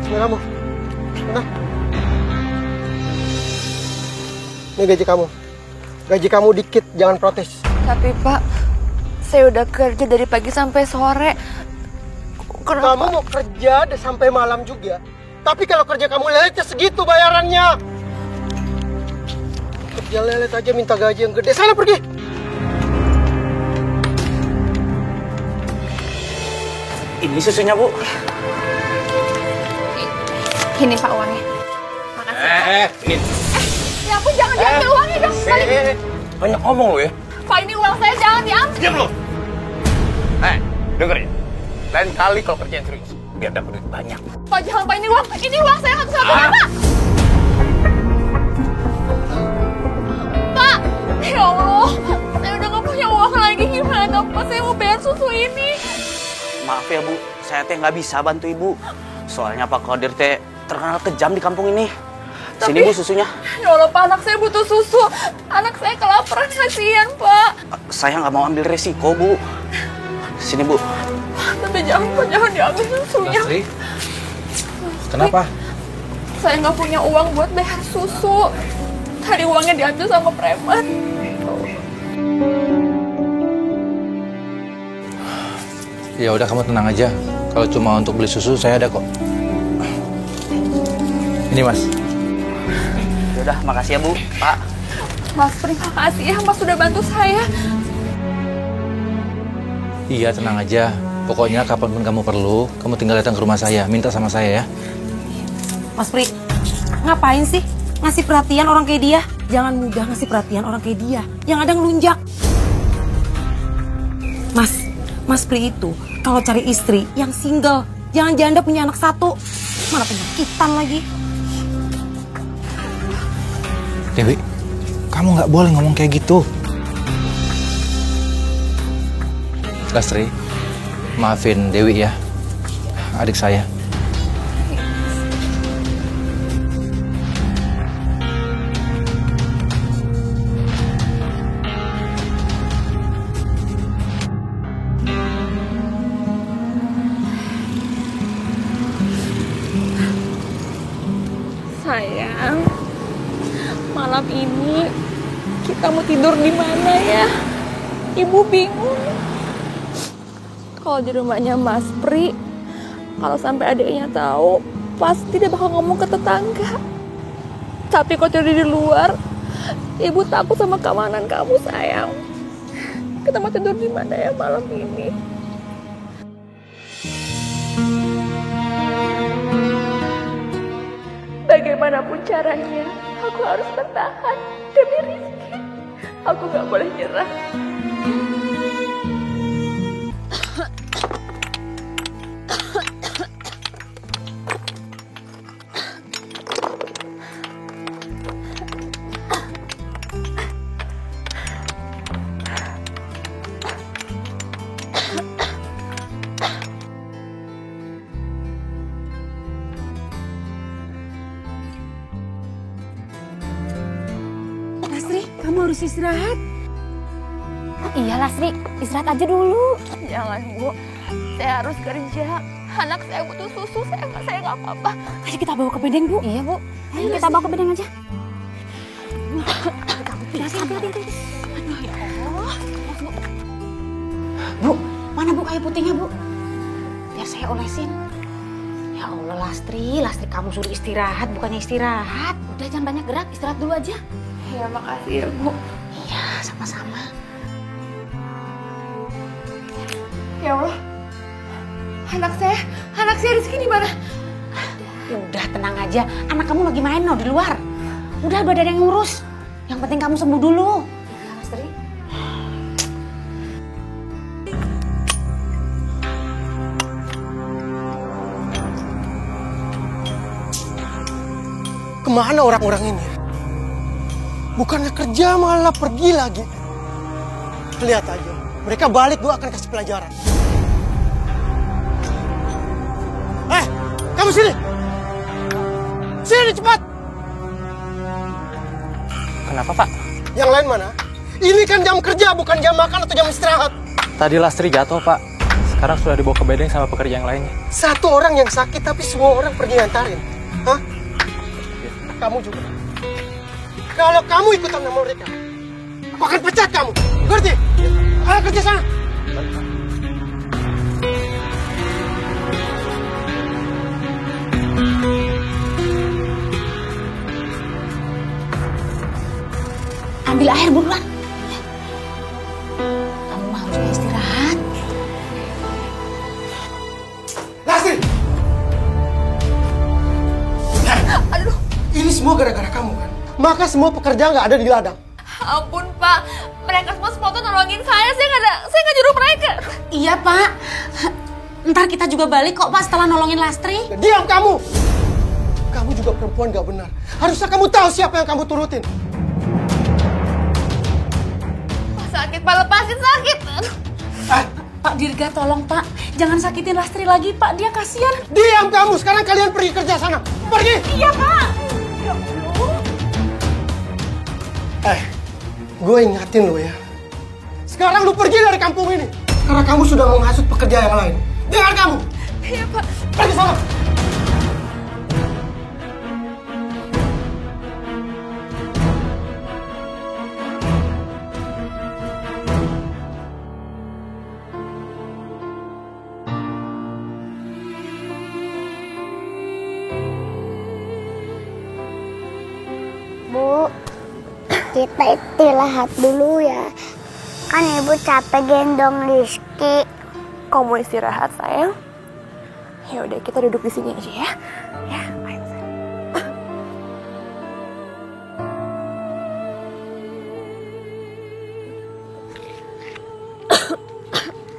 Ini kamu. Mana? Ini gaji kamu. Gaji kamu dikit, jangan protes. Tapi, Pak, saya udah kerja dari pagi sampai sore. Kenapa? Kamu mau kerja sampai malam juga. Tapi kalau kerja kamu leletnya segitu bayarannya. Kerja lelet aja minta gaji yang gede. Sana pergi. Ini susunya, Bu. Ini, Pak, uangnya. Ini. Ya ampun, jangan diambil uangnya dong. Balik. Banyak ngomong lo ya. Pak, ini uang saya, jangan diambil. Diam lo. Dengerin. Lain kali kalau kerja yang serius, biar dapat duit banyak. Pak, jangan Pak, ini uang saya satu-satunya, Pak. Pak, ya Allah, saya udah gak punya uang lagi, gimana Pak? Saya mau bayar susu ini. Maaf ya Bu, saya teh nggak bisa bantu Ibu. Soalnya Pak Kodir teh terkenal kejam di kampung ini. Sini Bu susunya. Ya Allah Pak, anak saya butuh susu. Anak saya kelaparan, kasihan Pak. Saya nggak mau ambil resiko Bu. Sini Bu. Tapi jangan diambil susunya. Lastri, kenapa? Saya nggak punya uang buat bayar susu. Tadi uangnya diambil sama preman. Ya udah kamu tenang aja. Kalau cuma untuk beli susu saya ada kok. Ini Mas. Yaudah, makasih ya Bu, Pak. Mas, terima kasih ya Mas sudah bantu saya. Iya tenang aja. Pokoknya kapanpun kamu perlu, kamu tinggal datang ke rumah saya, minta sama saya ya. Mas Pri, ngapain sih ngasih perhatian orang kayak dia? Jangan mudah ngasih perhatian orang kayak dia. Yang ada ngelunjak. Mas Pri itu kalau cari istri yang single, jangan janda punya anak satu. Mana penyakitan lagi. Dewi, kamu nggak boleh ngomong kayak gitu. Lastri, maafin Dewi ya, adik saya. Sayang, malam ini kita mau tidur di mana ya? Ibu bingung. Kalau di rumahnya Mas Pri, kalau sampai adiknya tahu, pasti dia bakal ngomong ke tetangga. Tapi kalau tidur di luar, ibu takut sama keamanan kamu sayang. Kita mau tidur di mana ya malam ini? Bagaimanapun caranya, aku harus bertahan demi Rizky. Aku gak boleh nyerah. Kamu harus istirahat. Iya Lastri, istirahat aja dulu. Jangan Bu, saya harus kerja. Anak saya butuh susu, saya nggak apa-apa. Ayo kita bawa ke bedeng Bu. Iya Bu, ayo kita bawa ke bedeng aja. Hati-hati. Aduh ya Allah. Bu, mana Bu kayu putihnya Bu? Biar saya olesin. Ya Allah Lastri kamu suruh istirahat bukannya istirahat. Udah jangan banyak gerak, istirahat dulu aja. Ya makasih ya Bu. Iya sama-sama. Ya Allah, anak saya Rizky di mana? Udah tenang aja, anak kamu lagi main di luar. Udah ada yang ngurus. Yang penting kamu sembuh dulu. Ya Lastri. Kemana orang-orang ini? Bukannya kerja malah pergi lagi. Lihat aja, mereka balik gue akan kasih pelajaran. Kamu sini! Sini cepat! Kenapa Pak? Yang lain mana? Ini kan jam kerja, bukan jam makan atau jam istirahat. Tadi Lastri jatuh Pak, sekarang sudah dibawa ke bedeng sama pekerja yang lainnya. Satu orang yang sakit tapi semua orang pergi ngantarin. Hah? Kamu juga. Kalau kamu ikutan sama mereka, aku akan pecat kamu. Ngerti? Ayo kerja sana. Ambil air buruan. Kamu harus istirahat. Lastri! Aduh, ini semua gara-gara kamu kan? Maka semua pekerja nggak ada di ladang. Ampun Pak, mereka semua tuh nolongin saya nggak nyuruh mereka. Iya Pak, ntar kita juga balik kok Pak setelah nolongin Lastri. Diam kamu! Kamu juga perempuan gak benar. Harusnya kamu tahu siapa yang kamu turutin. Sakit Pak, lepasin sakit. Pak Dirga tolong Pak, jangan sakitin Lastri lagi Pak, dia kasihan. Diam kamu, sekarang kalian pergi kerja sana. Pergi! Iya Pak. Ya Allah. Gue ingatin lo ya. Sekarang lu pergi dari kampung ini. Karena kamu sudah menghasut pekerja yang lain. Dengar kamu! Iya Pak. Pergi sana! Bu, kita istirahat dulu ya. Kan ibu capek gendong Rizky. Kamu mau istirahat sayang? Ya udah kita duduk di sini aja ya. Ya, ayo.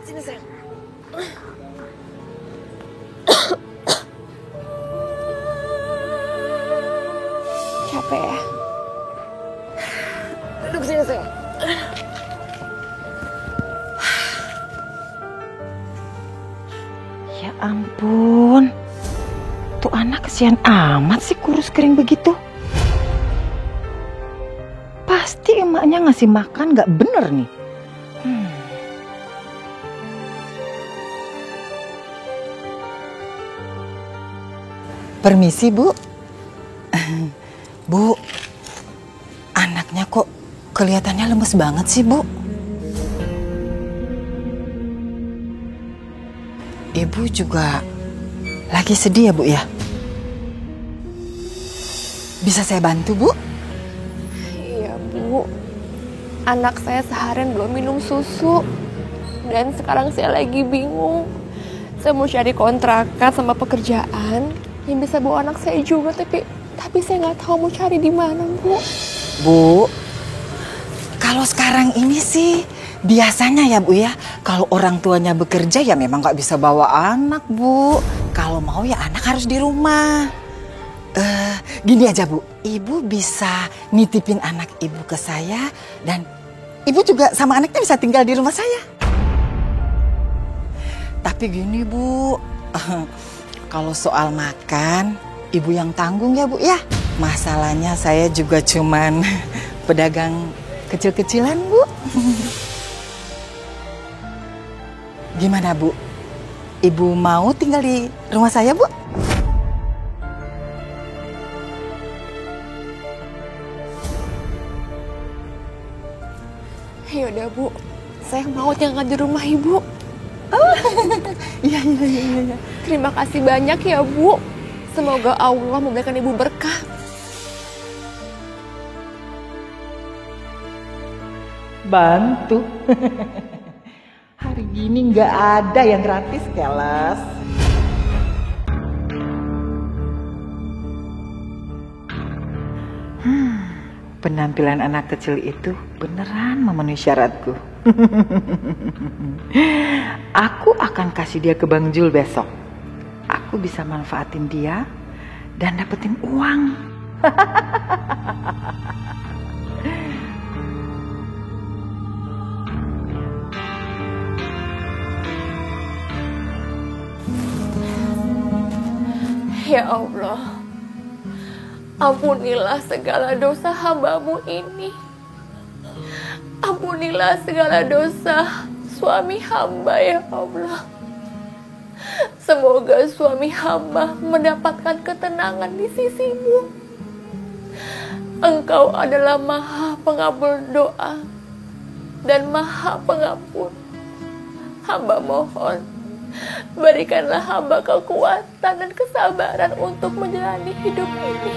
Sini sayang. Capek ya? Duduk sini sayang. Ya ampun, tuh anak kesian amat sih kurus kering begitu. Pasti emaknya ngasih makan gak bener nih. Permisi Bu. Bu, anaknya kok kelihatannya lemes banget sih Bu. Ibu juga lagi sedih ya Bu ya? Bisa saya bantu Bu? Iya Bu, anak saya seharian belum minum susu. Dan sekarang saya lagi bingung. Saya mau cari kontrakan sama pekerjaan yang bisa bawa anak saya juga, tapi saya nggak tahu mau cari di mana Bu. Bu, kalau sekarang ini sih biasanya ya Bu ya, kalau orang tuanya bekerja ya memang nggak bisa bawa anak Bu. Kalau mau ya anak harus di rumah. Gini aja Bu, Ibu bisa nitipin anak Ibu ke saya dan Ibu juga sama anaknya bisa tinggal di rumah saya. Tapi gini Bu, kalau soal makan Ibu yang tanggung ya Bu ya. Masalahnya saya juga cuman pedagang kecil-kecilan Bu. Gimana Bu? Ibu mau tinggal di rumah saya Bu? Yaudah Bu, saya mau tinggal di rumah Ibu. Iya. Terima kasih banyak ya Bu. Semoga Allah memberikan Ibu berkah. Bantu. Hari gini nggak ada yang gratis, keles. Penampilan anak kecil itu beneran memenuhi syaratku. Aku akan kasih dia ke Bang Jul besok. Aku bisa manfaatin dia dan dapetin uang. Ya Allah, ampunilah segala dosa hamba-Mu ini. Ampunilah segala dosa suami hamba ya Allah. Semoga suami hamba mendapatkan ketenangan di sisi-Mu. Engkau adalah Maha Pengabul doa dan Maha Pengampun. Hamba mohon, berikanlah hamba kekuatan dan kesabaran untuk menjalani hidup ini.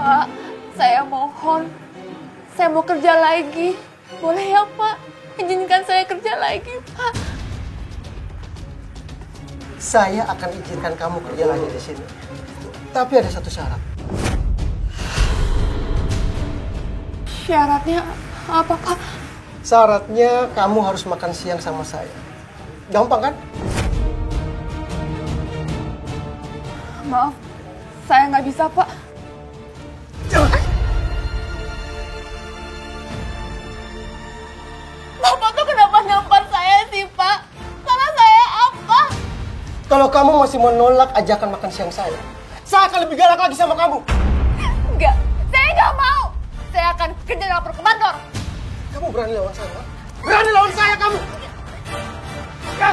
Pak, saya mohon, saya mau kerja lagi. Boleh ya Pak? Izinkan saya kerja lagi Pak. Saya akan izinkan kamu kerja lagi di sini. Tapi ada satu syarat. Syaratnya apa, Pak? Syaratnya kamu harus makan siang sama saya. Gampang kan? Maaf, saya nggak bisa, Pak. Bapak tuh kenapa nampar saya sih, Pak? Salah saya apa? Kalau kamu masih menolak ajakan makan siang saya akan lebih galak lagi sama kamu. Enggak, saya nggak mau. Saya akan kerja lapor ke kantor. Kamu berani lawan saya? Berani lawan saya kamu? Ya.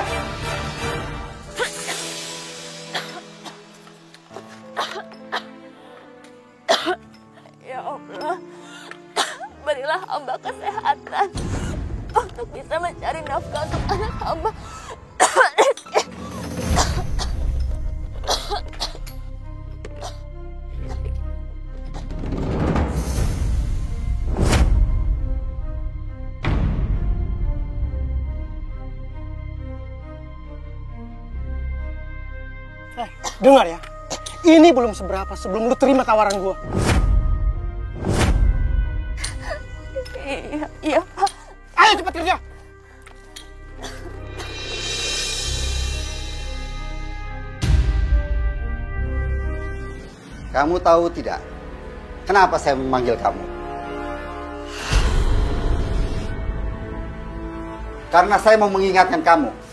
Ya Allah, berilah hamba kesehatan untuk bisa mencari nafkah untuk anak hamba. Dengar ya, ini belum seberapa sebelum lu terima tawaran gua. Iya, Pak. Ayo cepat kerja. Kamu tahu tidak, kenapa saya memanggil kamu? Karena saya mau mengingatkan kamu.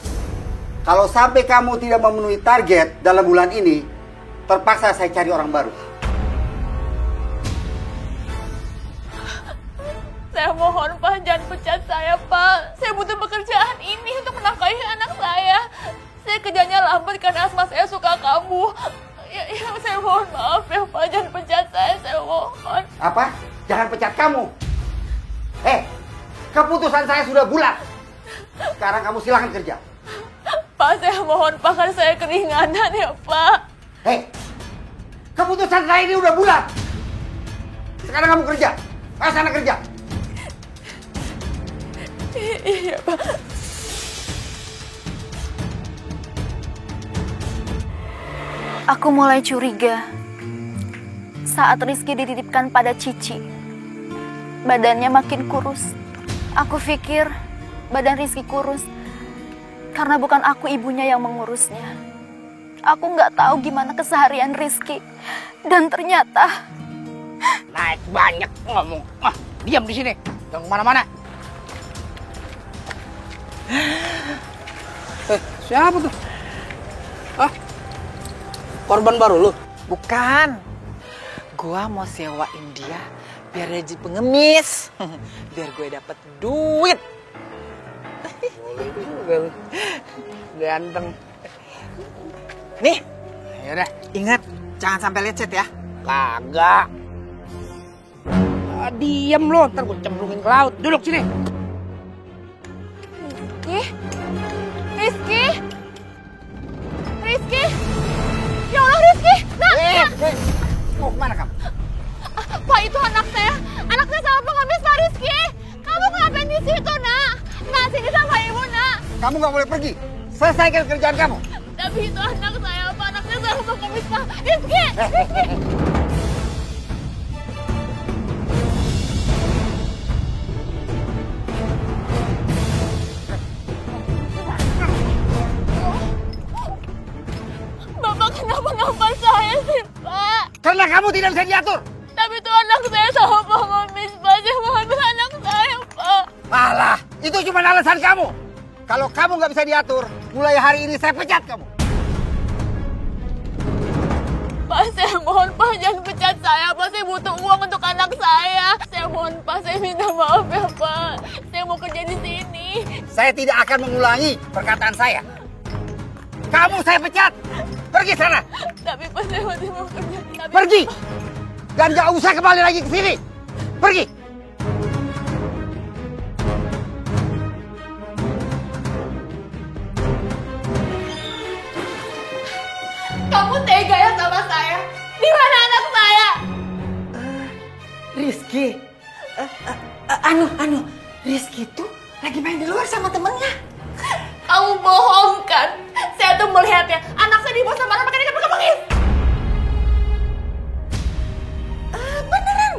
Kalau sampai kamu tidak memenuhi target dalam bulan ini, terpaksa saya cari orang baru. Saya mohon, Pak, jangan pecat saya, Pak. Saya butuh pekerjaan ini untuk menafkahi anak saya. Saya kerjanya lambat karena asma saya suka kamu. Ya, saya mohon maaf ya, Pak. Jangan pecat saya mohon. Apa? Jangan pecat kamu. Keputusan saya sudah bulat. Sekarang kamu silahkan kerja. Pak, saya mohon, Pak, kan saya keringanan ya, Pak. Keputusan saya ini udah bulat. Sekarang kamu kerja. Ayo sana kerja. Iya, Pak. Aku mulai curiga saat Rizky dititipkan pada Cici. Badannya makin kurus. Aku pikir badan Rizky kurus karena bukan aku ibunya yang mengurusnya. Aku nggak tahu gimana keseharian Rizky. Dan ternyata... Naik banyak ngomong. Diam di sini. Jangan kemana-mana. Siapa tuh? Korban baru lu? Bukan. Gua mau sewain dia biar dia jadi pengemis. Biar gue dapet duit. Boleh juga lu. Ganteng. Nih. Yaudah. Ingat, jangan sampai lecet ya. Kagak. Diam lo, ntar gue cemplungin ke laut. Duduk sini. Rizky? Ya Allah, Rizky! Nak! Mau kemana kamu? Pak, itu anak saya. Anak saya sama pengemis, Pak Rizky. Kamu ngapain di situ, Nak? Nak, sini sama ibu, Nak. Kamu nggak boleh pergi. Selesaikan kerjaan kamu. Tapi itu anak saya, Pak. Anak saya sama pengemis, Pak. Rizky! Rizky! Bapak kenapa nampar saya sih, Pak? Karena kamu tidak bisa diatur. Tapi itu anak saya sama pengemis, Pak. Saya mau ambil anak saya, Pak. Alah, itu cuma alasan kamu. Kalau kamu nggak bisa diatur, mulai hari ini saya pecat kamu. Pak, saya mohon, Pak, jangan pecat saya, Pak. Saya butuh uang untuk anak saya. Saya mohon, Pak, saya minta maaf ya, Pak. Saya mau kerja di sini. Saya tidak akan mengulangi perkataan saya. Kamu saya pecat. Pergi sana. Tapi Pak, saya masih mau kerja. Pergi. Dan nggak usah kembali lagi ke sini. Pergi. Kamu tega ya sama saya? Di mana anak saya? Rizky. Rizky tuh lagi main di luar sama temennya. Kamu bohong kan? Saya tuh melihatnya. Anak saya dibawa sama orang pakai pengemis.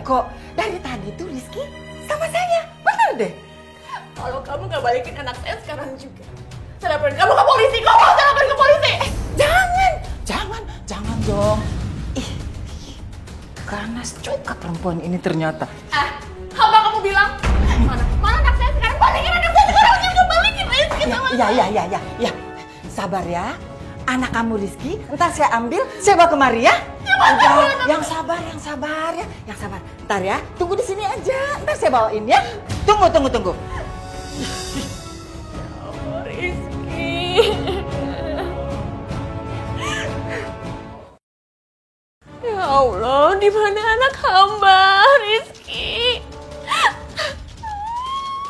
kok. Dari tadi tuh Rizky sama saya. Bener deh. Kalau kamu nggak balikin anak saya sekarang juga, saya laporin kamu ke polisi. Kamu mau saya laporin ke polisi? Jangan dong. Ih, ganas juga perempuan ini ternyata. Apa kamu bilang? Mana anak saya sekarang? Balikin anak saya sekarang juga, balikin Rizky sama saya. Ya. Sabar ya. Anak kamu Rizky, ntar saya ambil, saya bawa kemari ya. Yang sabar ya. Yang sabar. Ntar ya, tunggu di sini aja. Ntar saya bawain ya. Tunggu. Rizky. Ya Allah, di mana anak hamba, Rizky?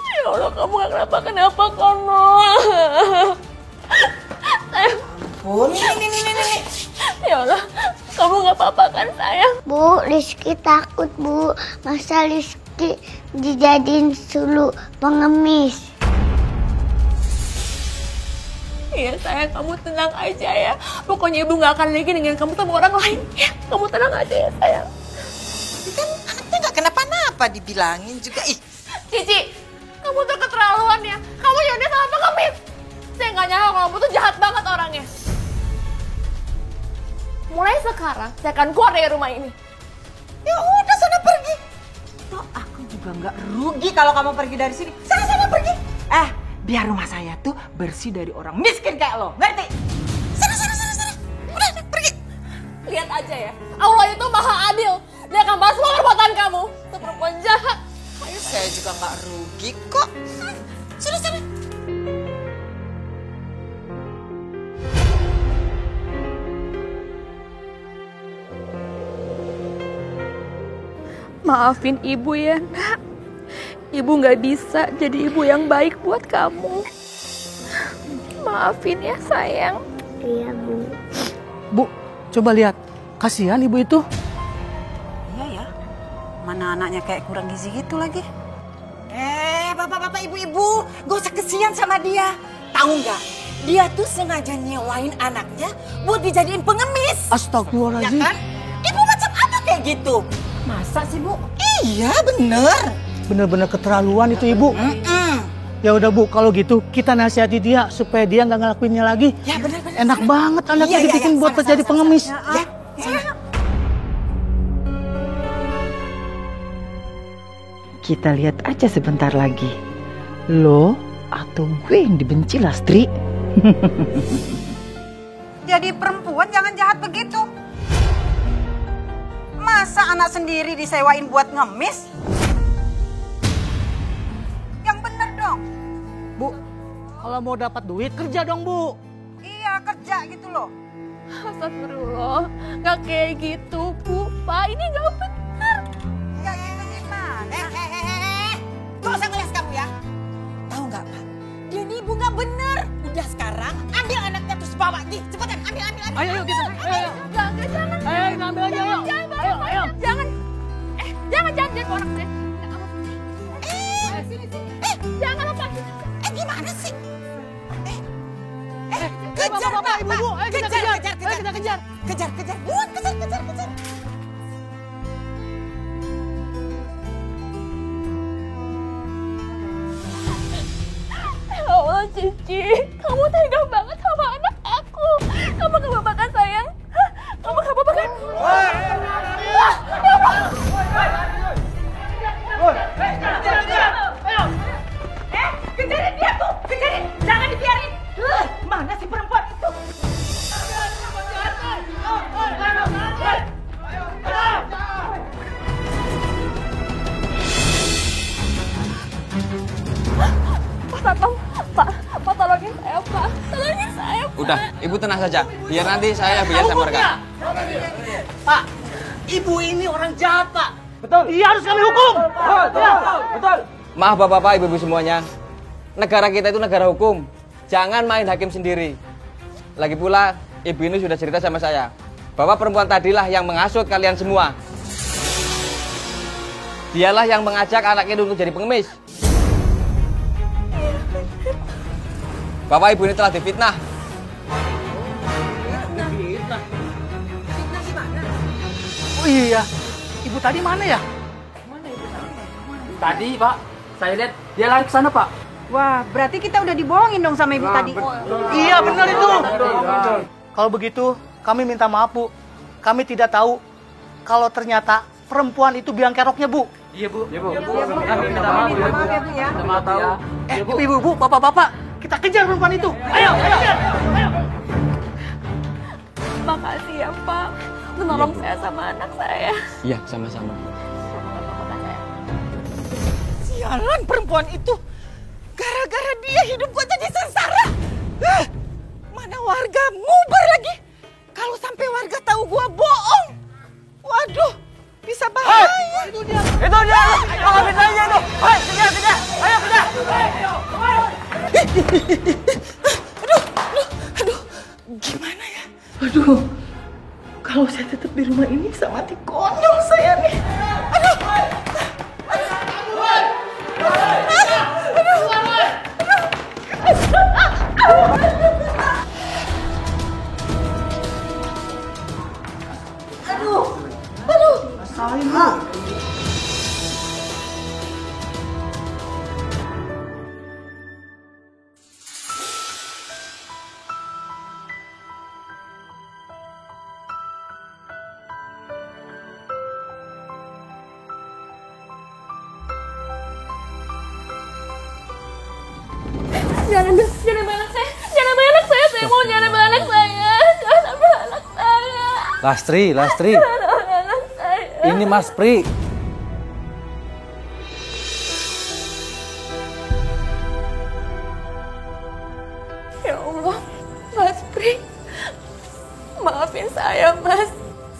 Ya Allah, kamu gak kenapa kono. Ini. Ya Allah, kamu gak apa-apa kan sayang? Bu, Rizky takut Bu. Masa Rizky dijadiin sulu pengemis? Iya sayang, kamu tenang aja ya. Pokoknya ibu gak akan lagi dengan kamu sama orang lain. Ya, kamu tenang aja ya sayang. Kan anaknya gak kenapa-napa dibilangin juga. Ih, Cici, kamu tuh keterlaluan ya. Kamu nyondet sama pengemis. Saya gak nyangka kalau kamu tuh jahat banget orangnya. Mulai sekarang, saya akan keluar dari rumah ini. Ya udah sana pergi. Toh aku juga nggak rugi kalau kamu pergi dari sini. Sana pergi. Biar rumah saya tuh bersih dari orang miskin kayak lo. Ngerti? Sana. Udah, pergi. Lihat aja ya, Allah itu maha adil. Dia akan balas semua perbuatan kamu. Itu perempuan jahat. Saya juga nggak rugi kok. Sana. Maafin ibu ya, Nak. Ibu nggak bisa jadi ibu yang baik buat kamu. Maafin ya, sayang. Iya, Bu. Bu, coba lihat. Kasihan ibu itu. Iya ya. Mana anaknya kayak kurang gizi gitu lagi. Bapak-bapak, ibu-ibu, gak usah kesian sama dia. Tahu nggak? Dia tuh sengaja nyewain anaknya buat dijadiin pengemis. Astagfirullahaladzim. Ya kan? Ibu macam apa kayak gitu? Masa sih, Bu? Iya, bener. Bener-bener keterlaluan itu ibu. Ya udah Bu, kalau gitu kita nasihati dia supaya dia nggak ngelakuinnya lagi. Ya bener. Enak banget anaknya dibikin buat jadi pengemis. Ya. Kita lihat aja sebentar lagi. Lo atau gue yang dibenci, Lastri? Jadi perempuan jangan jahat begitu. Masa anak sendiri disewain buat ngemis? Yang bener dong. Bu, kalau mau dapat duit kerja dong Bu. Iya, kerja gitu loh. Astagfirullah, nggak kayak gitu, Bu. Pak, ini nggak benar. Nggak gitu gimana? Gak usah ngeles kamu ya. Tahu nggak, Pak? Dia nih ibu nggak bener. Udah sekarang ambil anaknya terus bawa. Nih, cepetan ambil. Ayo kita. Ayo. Jangan. Ayo ambil aja yuk. Ayo. Jangan orang saya. Sini. Jangan lepasin. Gimana sih? Kejar, Bapak, Ibu. Ayo kita kejar. Kejar. Buat, kejar. Ya Allah, Cici. Kamu tega banget sama anak aku. Kamu gak apa-apa kan, sayang? Hah? Kamu gak apa-apa kan? Ya Allah. Kejarin dia tuh, kejarin. Jangan dibiarin. Mana si perempuan itu? Pak, tolongin saya, Pak. Tolongin saya, Pak. Udah, Ibu tenang saja. Biar nanti saya biar sama mereka. Pak, ibu ini orang jahat, Pak. Betul. Dia harus kami hukum. Betul. Maaf Bapak-bapak, Ibu-ibu semuanya. Negara kita itu negara hukum. Jangan main hakim sendiri. Lagi pula, Ibu ini sudah cerita sama saya bahwa perempuan tadilah yang menghasut kalian semua. Dialah yang mengajak anaknya untuk jadi pengemis. Bapak Ibu ini telah difitnah. Oh iya, ibu tadi mana ya? Tadi, Pak, saya lihat dia lari ke sana, Pak. Wah, berarti kita udah dibohongin dong sama ibu tadi. Iya, benar itu. Kalau begitu, kami minta maaf, Bu. Kami tidak tahu kalau ternyata perempuan itu biang keroknya, Bu. Iya, Bu. Iya, Bu. Kami minta maaf, Bu. ya. Maaf tahu. Ibu-ibu, bapak-bapak, kita kejar perempuan itu. Ayo, ayo. Makasih ya, Pak. Menolong saya sama anak saya. Iya, sama-sama. Sialan perempuan itu. Gara-gara dia hidup gua jadi sengsara. Mana warga ngubar lagi. Kalau sampai warga tahu gua bohong. Waduh, bisa bahaya. Itu dia. Itu dia. Ayo ambil aja itu. Hei, kejar, kejar. Ayo kejar. Aduh. Gimana ya? Aduh. Kalau saya tetap di rumah ini bisa mati konyol saya nih. Aduh. Rasain, Bu. Jangan ambil anak saya. Jangan ambil anak saya. Saya mau jangan ambil anak saya. Jangan ambil anak saya. Lastri. Jangan ambil anak saya. Ini Mas Pri. Ya Allah, Mas Pri. Maafin saya, Mas.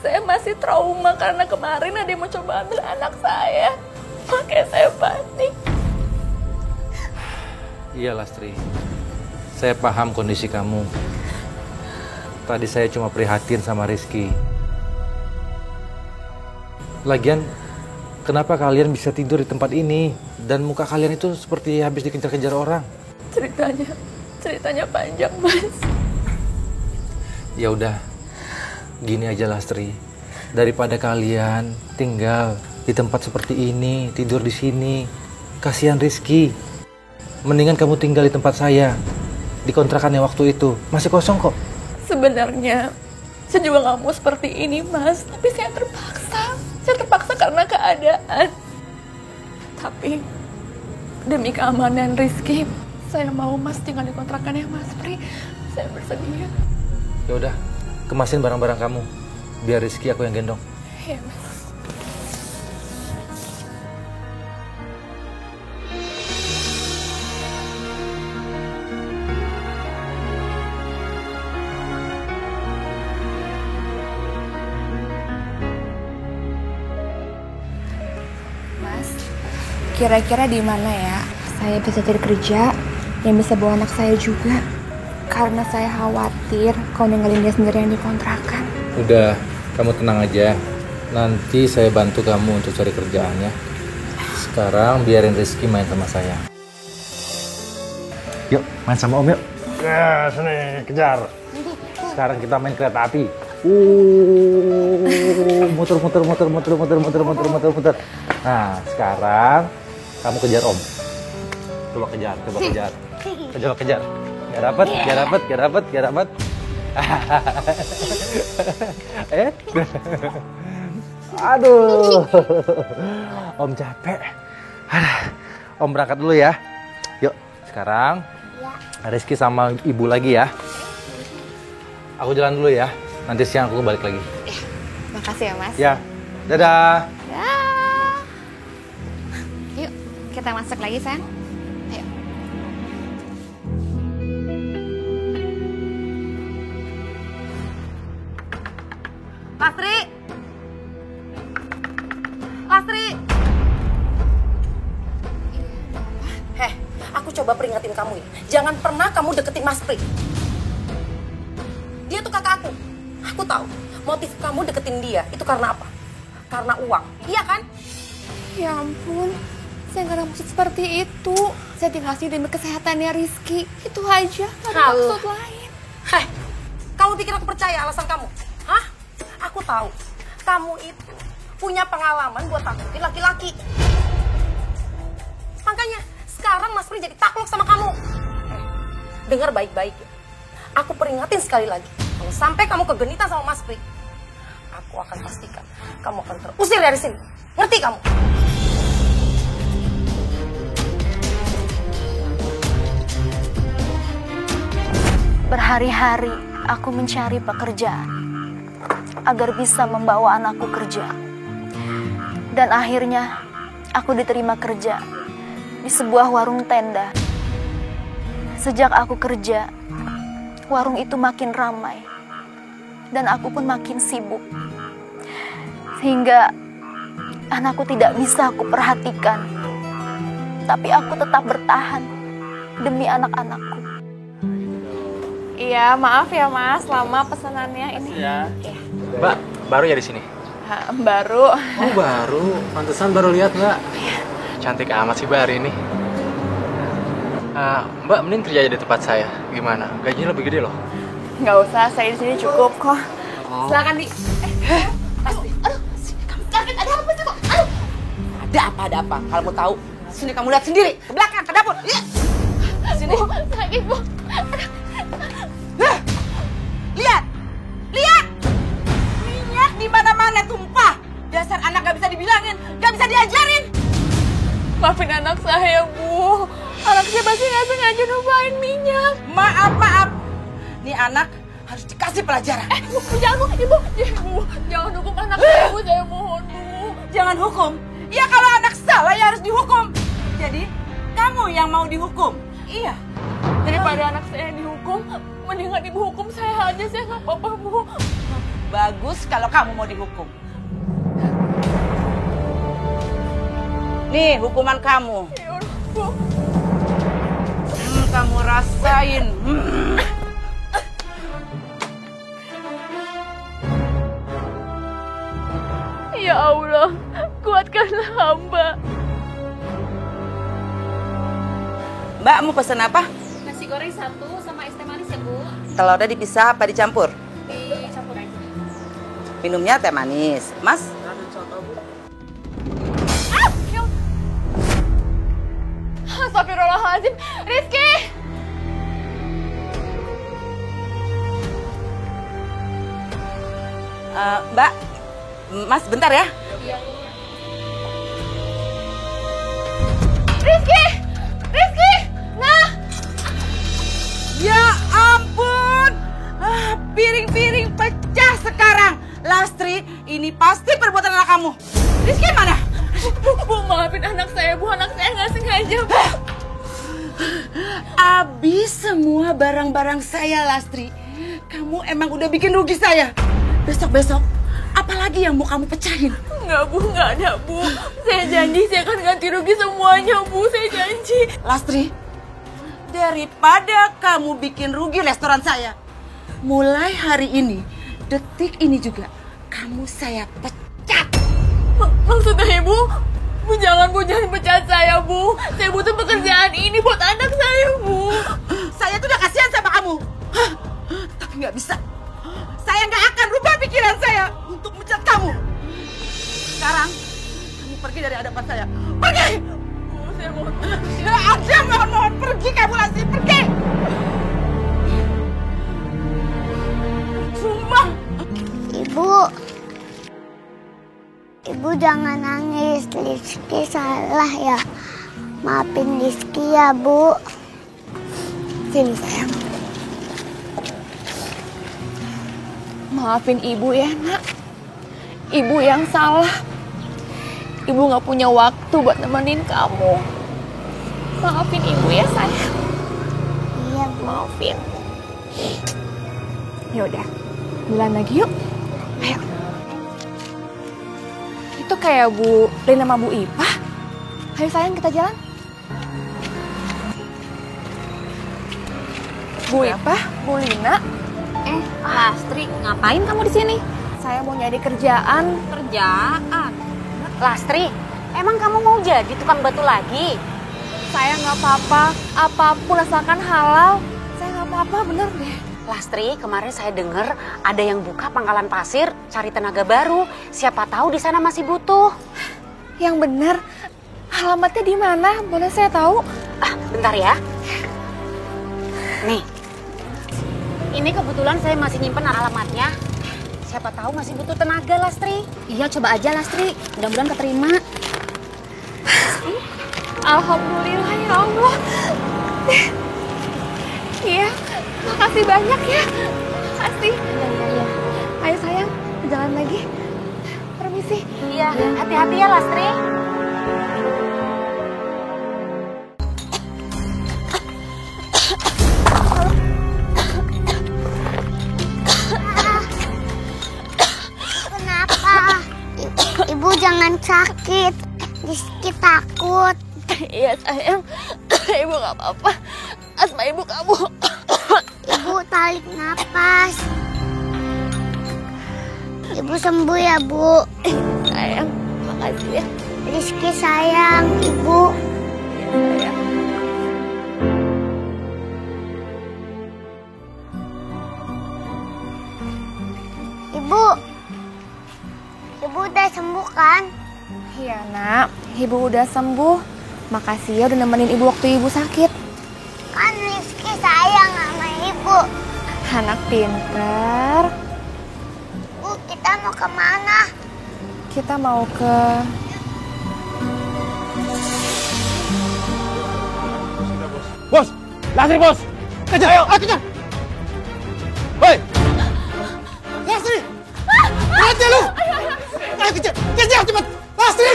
Saya masih trauma karena kemarin ada yang mencoba ambil anak saya. Makanya saya panik. Iya Lastri, saya paham kondisi kamu. Tadi saya cuma prihatin sama Rizky. Lagian, kenapa kalian bisa tidur di tempat ini? Dan muka kalian itu seperti habis dikejar-kejar orang. Ceritanya panjang, Mas. Ya udah, gini aja Lastri. Daripada kalian tinggal di tempat seperti ini, tidur di sini, kasihan Rizky. Mendingan kamu tinggal di tempat saya, di kontrakan yang waktu itu. Masih kosong kok. Sebenarnya saya juga nggak mau seperti ini, Mas. Tapi saya terpaksa. Saya terpaksa karena keadaan. Tapi demi keamanan Rizky, saya mau Mas tinggal di kontrakannya Mas Pri. Saya bersedia. Ya udah, kemasin barang-barang kamu. Biar Rizky aku yang gendong. Iya, Mas. Kira-kira di mana ya saya bisa cari kerja yang bisa bawa anak saya juga? Karena saya khawatir kalau ninggalin dia sendirian di kontrakan. Udah, kamu tenang aja. Nanti saya bantu kamu untuk cari kerjaan ya. Sekarang biarin Rizky main sama saya. Yuk, main sama Om yuk. Ya, sini, kejar. Sekarang kita main kereta api. Muter. Nah, sekarang kamu kejar Om. Coba kejar. Gak dapet. Aduh. Om capek. Om berangkat dulu ya. Yuk, sekarang Rizky sama Ibu lagi ya. Aku jalan dulu ya. Nanti siang aku balik lagi. Makasih ya, Mas. Ya. Dadah. Yuk, kita masak lagi, sayang. Ayo. Lastri! Heh, aku coba peringatin kamu ya. Jangan pernah kamu deketin Mas Pri. Dia tuh kakak aku. Aku tahu motif kamu deketin dia itu karena apa? Karena uang, iya kan? Ya ampun, saya nggak ada maksud seperti itu. Saya tinggal sini demi kesehatannya Rizky. Itu aja, nggak ada maksud lain. Heh, kamu pikir aku percaya alasan kamu? Hah? Aku tahu, kamu itu punya pengalaman buat takutin laki-laki. Makanya sekarang Mas Pri jadi takluk sama kamu. Dengar baik-baik ya. Aku peringatin sekali lagi. Kalau sampai kamu kegenitan sama Mas Pri, aku akan pastikan kamu akan terusir dari sini. Ngerti kamu? Berhari-hari aku mencari pekerjaan agar bisa membawa anakku kerja. Dan akhirnya aku diterima kerja di sebuah warung tenda. Sejak aku kerja, warung itu makin ramai dan aku pun makin sibuk. Sehingga anakku tidak bisa aku perhatikan. Tapi aku tetap bertahan demi anak-anakku. Iya, maaf ya Mas, lama pesanannya ini. Ya. Mbak, baru ya di sini? Baru. Oh, baru. Pantesan baru lihat, Mbak. Cantik amat sih Mbak hari ini. Mbak, mending kerja aja di tempat saya. Gimana? Gajinya lebih gede loh. Nggak usah, saya di sini cukup kok. Oh. Silakan di. Aduh, kaget, ada apa sih kok? Aduh. Ada apa? Kalau mau tahu, sini kamu lihat sendiri. Ke belakang, ke dapur. Lihat. Sini. Bu, sakit Bu. Lihat. Minyak di mana-mana tumpah. Dasar anak gak bisa dibilangin, gak bisa diajarin. Maafin anak saya, Bu. Anak saya pasti nggak sengaja numpahin minyak. Maaf. Nih anak harus dikasih pelajaran. Bu, jangan Bu, Ibu. Jangan hukum anak saya, Bu. Saya mohon, Bu. Jangan hukum? Ya kalau anak salah ya harus dihukum. Jadi kamu yang mau dihukum? Iya. Daripada anak saya yang dihukum, mendingan Ibu hukum saya aja. Saya nggak apa-apa, Bu. Bagus kalau kamu mau dihukum. Nih hukuman kamu. Bu. Kamu rasain. Ya Allah, kuatkanlah hamba. Mbak mau pesan apa? Nasi goreng 1 sama es teh manis ya, Bu. Telurnya dipisah apa dicampur? Dicampur aja. Minumnya teh manis. Mas? Astagfirullahaladzim. Rizky! Mbak, Mas bentar ya. Rizky! Nah! Ya ampun! Piring-piring pecah sekarang. Lastri, ini pasti perbuatan anak kamu. Rizky mana? Bu, maafin anak saya, Bu. Anak saya nggak sengaja, Bu. Habis semua barang-barang saya, Lastri. Kamu emang udah bikin rugi saya. Besok-besok, apalagi yang mau kamu pecahin? Enggak, Bu. Nggak ada, Bu. Saya janji saya akan ganti rugi semuanya, Bu. Saya janji. Lastri, daripada kamu bikin rugi restoran saya, mulai hari ini, detik ini juga, kamu saya pecat. Maksudnya Ibu? Bu, jangan pecat saya, Bu. Saya butuh pekerjaan ini buat anak saya, Bu. Saya tuh udah kasihan sama kamu. Tapi nggak bisa. Saya nggak akan rubah pikiran saya untuk mencat kamu. Sekarang, kamu pergi dari hadapan saya. Pergi! Bu, saya mohon. Nggak ada mohon-mohon. Pergi kamu, Lastri. Pergi! Sumpah! Ibu jangan nangis. Rizky salah ya. Maafin Rizky ya, Bu. Sini sayang. Maafin Ibu ya, Nak. Ibu yang salah. Ibu nggak punya waktu buat nemenin kamu. Maafin Ibu ya, sayang. Iya, Bu. Maafin. Yaudah, jalan lagi yuk. Ayo. Itu kayak Bu Lina sama Bu Ipah. Ayo sayang, kita jalan. Bu Ipah, Bu Lina. Lastri, ngapain kamu di sini? Saya mau nyari kerjaan. Kerjaan? Lastri, emang kamu mau jadi tukang batu lagi? Saya nggak apa-apa, apapun asalkan halal. Saya nggak apa-apa, bener deh. Lastri, kemarin saya dengar ada yang buka pangkalan pasir, cari tenaga baru. Siapa tahu di sana masih butuh. Yang bener. Alamatnya di mana? Boleh saya tahu? Bentar ya. Nih. Ini kebetulan saya masih nyimpen alamatnya. Siapa tahu masih butuh tenaga, Lastri. Iya, coba aja, Lastri. Mudah-mudahan keterima. Alhamdulillah ya Allah. Iya, makasih banyak ya. Makasih. Iya. Ayo sayang, jalan lagi. Permisi. Iya, hati-hati ya, Lastri. Kenapa? Ibu jangan sakit. Rizky takut. Iya sayang, ibu gak apa-apa. Asma ibu kamu. Ibu tarik napas. Ibu sembuh ya, Bu. Sayang, makasih ya. Rizky sayang, Ibu. Iya sayang. Ibu. Ibu udah sembuh kan? Iya nak, ibu udah sembuh. Makasih ya udah nemenin ibu waktu ibu sakit. Kan Rizky sayang sama Ibu. Anak pinter. Bu, kita mau kemana? Kita mau ke... Bos! Lastri, bos! Kejar! Ayo! Kejar! Hoi! Lastri! Mati lu! Ayo kejar! Kejar cepat! Lastri!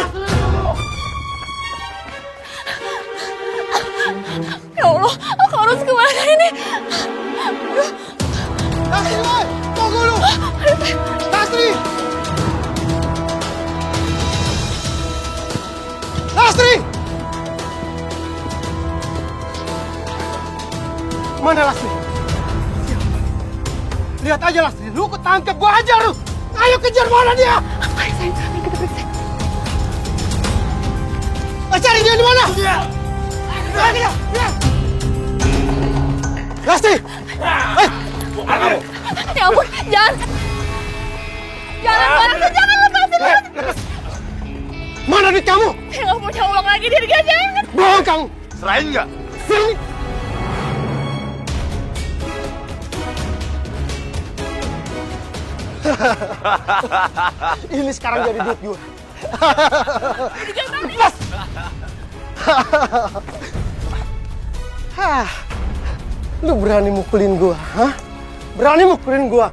Ya Allah, aku harus kemana ini? Lastri, woy! Tunggu lu! Lastri! Lastri! Mana Lastri? Lihat aja Lastri, lu ketangkep, gua ajar lu! Ayo kejar, mana dia? Ayo sayang, kita periksa. Cari dia di mana? Lastri! Ya ampun, jangan! Jangan, jangan lepasin! Lepas! Mana duit kamu? Saya nggak punya uang lagi, Dirga, jangan! Bohong kamu! Serahin nggak? Sini! Ini sekarang jadi duit gue. Lepas! Hah, lu berani mukulin gua, hah? Berani mukulin gua?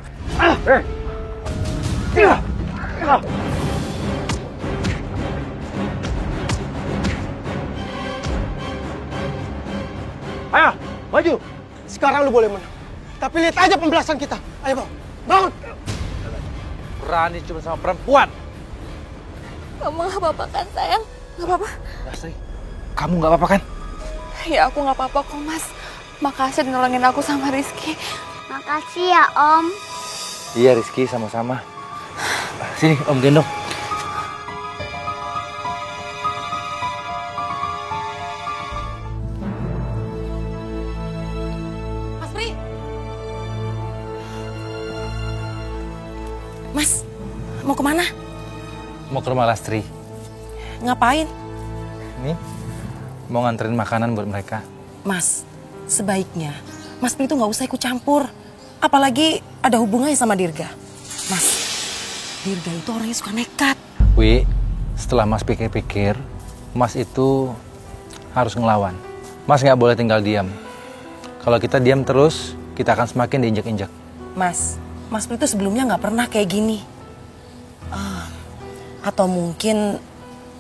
Ayo, maju. Sekarang lu boleh menang. Tapi lihat aja pembalasan kita. Ayo, Bang. Bangun. Berani cuma sama perempuan. Kamu nggak apa-apa kan, sayang? Nggak apa-apa? Lastri, kamu nggak apa-apa kan? Ya, aku nggak apa-apa kok, Mas. Makasih udah nolongin aku sama Rizky. Makasih ya, Om. Iya Rizky, sama-sama. Sini, Om gendong. Mas Pri. Mas, mau kemana? Mau ke rumah Lastri. Ngapain? Nih, mau nganterin makanan buat mereka. Mas, sebaiknya Mas Pri itu nggak usah ikut campur. Apalagi ada hubungannya sama Dirga. Mas, Dirga itu orangnya suka nekat. Wi, setelah Mas pikir-pikir, Mas itu harus ngelawan. Mas nggak boleh tinggal diam. Kalau kita diam terus, kita akan semakin diinjak-injak. Mas Pri itu sebelumnya nggak pernah kayak gini. Atau mungkin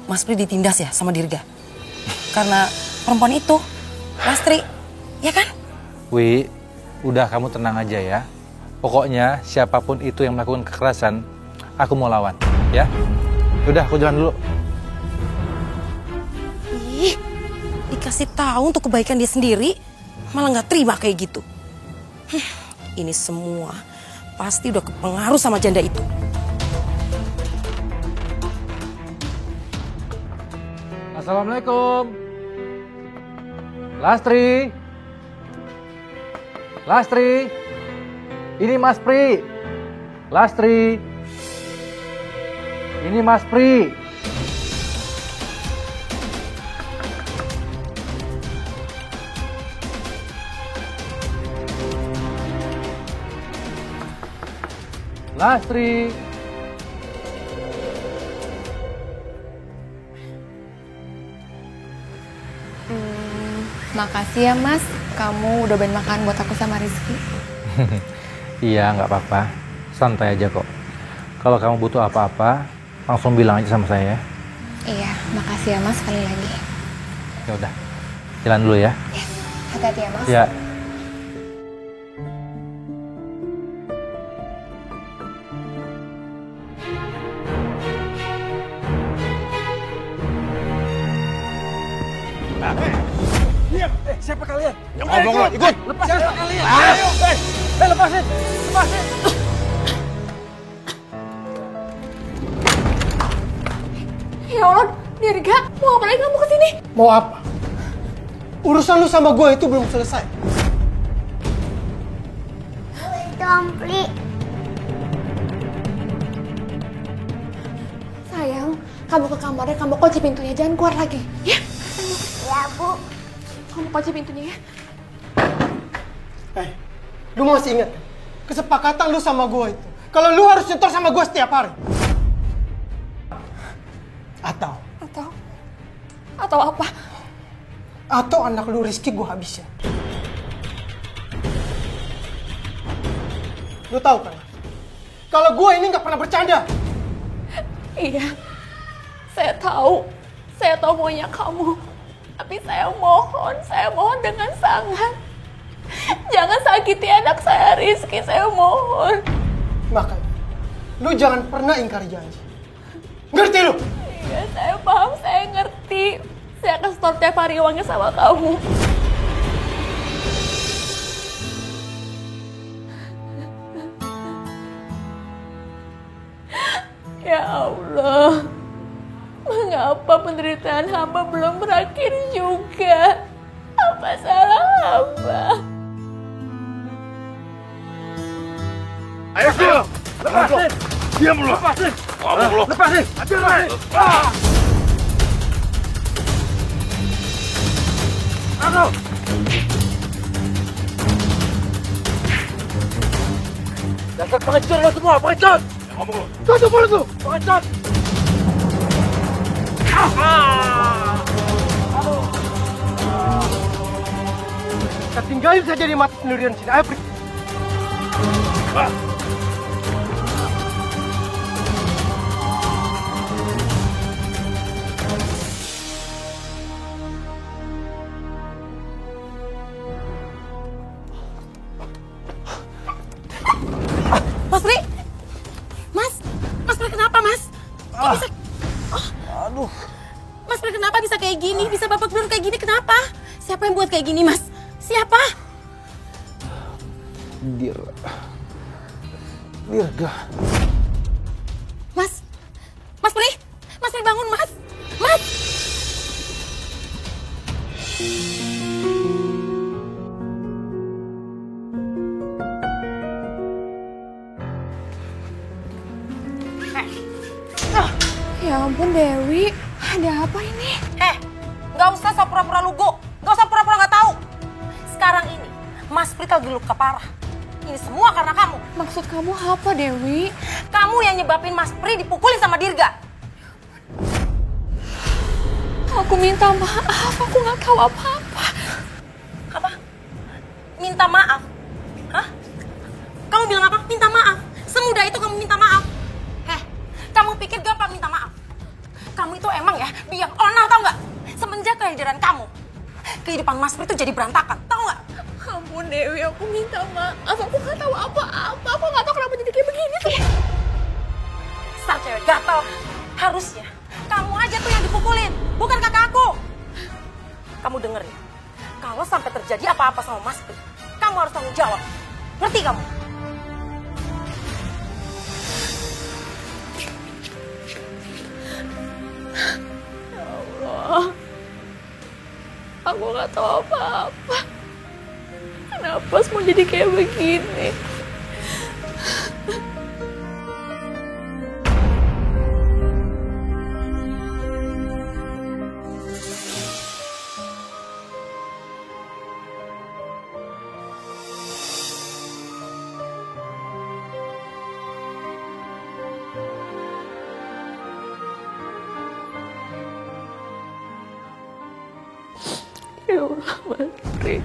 Mas Pri ditindas ya sama Dirga. Karena perempuan itu, Lastri, ya kan? Wi, udah kamu tenang aja ya. Pokoknya siapapun itu yang melakukan kekerasan, aku mau lawan, ya. Udah, aku jalan dulu. Ih, dikasih tahu untuk kebaikan dia sendiri, malah nggak terima kayak gitu. Ini semua pasti udah kepengaruh sama janda itu. Assalamualaikum. Lastri. Lastri. Ini Mas Pri. Lastri. Ini Mas Pri. Lastri. Makasih ya Mas, kamu udah beliin makan buat aku sama Rizky. Iya, nggak apa-apa. Santai aja kok. Kalau kamu butuh apa-apa, langsung bilang aja sama saya. Iya, makasih ya Mas sekali lagi. Ya udah, jalan dulu ya. Hati-hati ya Mas. Ya. Siapa kalian? Yang ngomong lo, ikut. Lepas siapa kalian? Ayo. Lepasin. Lepasin. Ya Allah, Dirga, mau apa lagi kamu kesini? Mau apa? Urusan lu sama gue itu belum selesai. Itu Ampli. Sayang, kamu ke kamarnya, kamu kunci pintunya, jangan keluar lagi. Ya? Ya, Bu. Kamu kunci pintunya ya. Lu masih ingat kesepakatan lu sama gue itu? Kalau lu harus nyetor sama gue setiap hari. Atau apa? Atau anak lu Rizky gue habisin. Lu tahu kan? Kalau gue ini nggak pernah bercanda. Iya, saya tahu maunya kamu. Tapi saya mohon dengan sangat. Jangan sakiti anak saya, Rizky, saya mohon. Makanya, lu jangan pernah ingkari janji. Ngerti lu? Iya, saya paham, saya ngerti. Saya akan store tiap hari uangnya sama kamu. Ya Allah, mengapa penderitaan hamba belum berakhir juga? Apa salah hamba? Ayo, diam. Lepasin. Diam lu. Lepasin. Ngomong lu. Lepasin. Lepasin. Aku. Dasar pengecut lo semua, pengecut. Ngomong lu. Tutup mulut lu, pengecut. Aduh. Kita tinggalin saja di mati sendirian sini. Ayo pergi. Mas Pri! Mas Pri kenapa Mas? Kok bisa... Aduh. Mas Pri kenapa bisa kayak gini? Bisa babak belur kayak gini kenapa? Siapa yang buat kayak gini Mas? Siapa? Dirga. Mas Pri! Mas Pri bangun Mas! Mas! Ya ampun Dewi, ada apa ini? Nggak usah sok pura-pura lugu. Nggak usah pura-pura nggak tahu. Sekarang ini, Mas Pri lagi luka parah. Ini semua karena kamu. Maksud kamu apa, Dewi? Kamu yang nyebabin Mas Pri dipukulin sama Dirga. Aku minta maaf, aku nggak tahu apa-apa. Apa? Minta maaf? Hah? Kamu bilang apa? Minta maaf? Semudah itu kamu minta maaf? Kamu pikir gampang minta maaf? Kamu itu emang ya biang onang, tau nggak? Semenjak kehadiran kamu, kehidupan Mas Pri itu jadi berantakan, tau nggak? Ampun Dewi, aku minta maaf. Aku nggak tahu apa-apa. Aku nggak tahu kenapa jadi kayak begini tuh. Dasar cewek gatel. Harusnya kamu aja tuh yang dipukulin, bukan kakak aku. Kamu denger ya? Kalau sampai terjadi apa-apa sama Mas Pri, kamu harus tanggung jawab. Ngerti kamu? Ya Allah, aku nggak tahu apa-apa. Kenapa semua jadi kayak begini? Ya Allah, Mas Pri.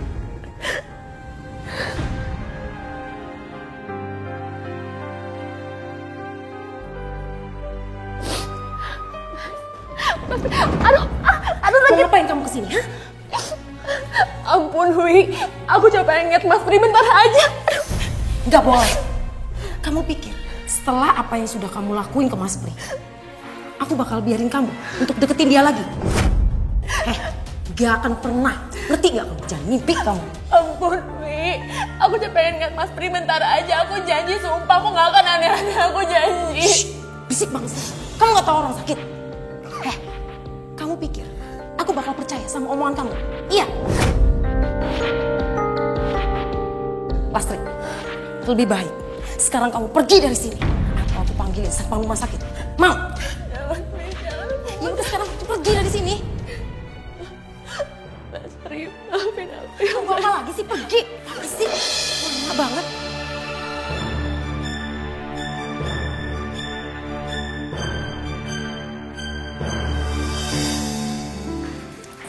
Aduh sakit. Ngapain kamu kesini? Ha? Ampun Wi, aku coba ingat Mas Pri bentar aja. Gak boleh. Kamu pikir setelah apa yang sudah kamu lakuin ke Mas Pri, aku bakal biarin kamu untuk deketin dia lagi? Gak akan pernah. Ngerti gak kamu? Jangan mimpi kamu. Ampun Wi, aku coba ingat Mas Pri bentar aja. Aku janji, sumpah aku gak akan aneh-aneh. Aku janji. Shh, bisik banget sih. Kamu gak tahu orang sakit. Kamu pikir aku bakal percaya sama omongan kamu? Iya. Lastri, lebih baik sekarang kamu pergi dari sini atau aku panggilin satpam rumah sakit. Mau? Ya udah sekarang pergi dari sini. Lastri, maafin aku. Tunggu apa lagi sih? Pergi. Apa sih? Lama banget.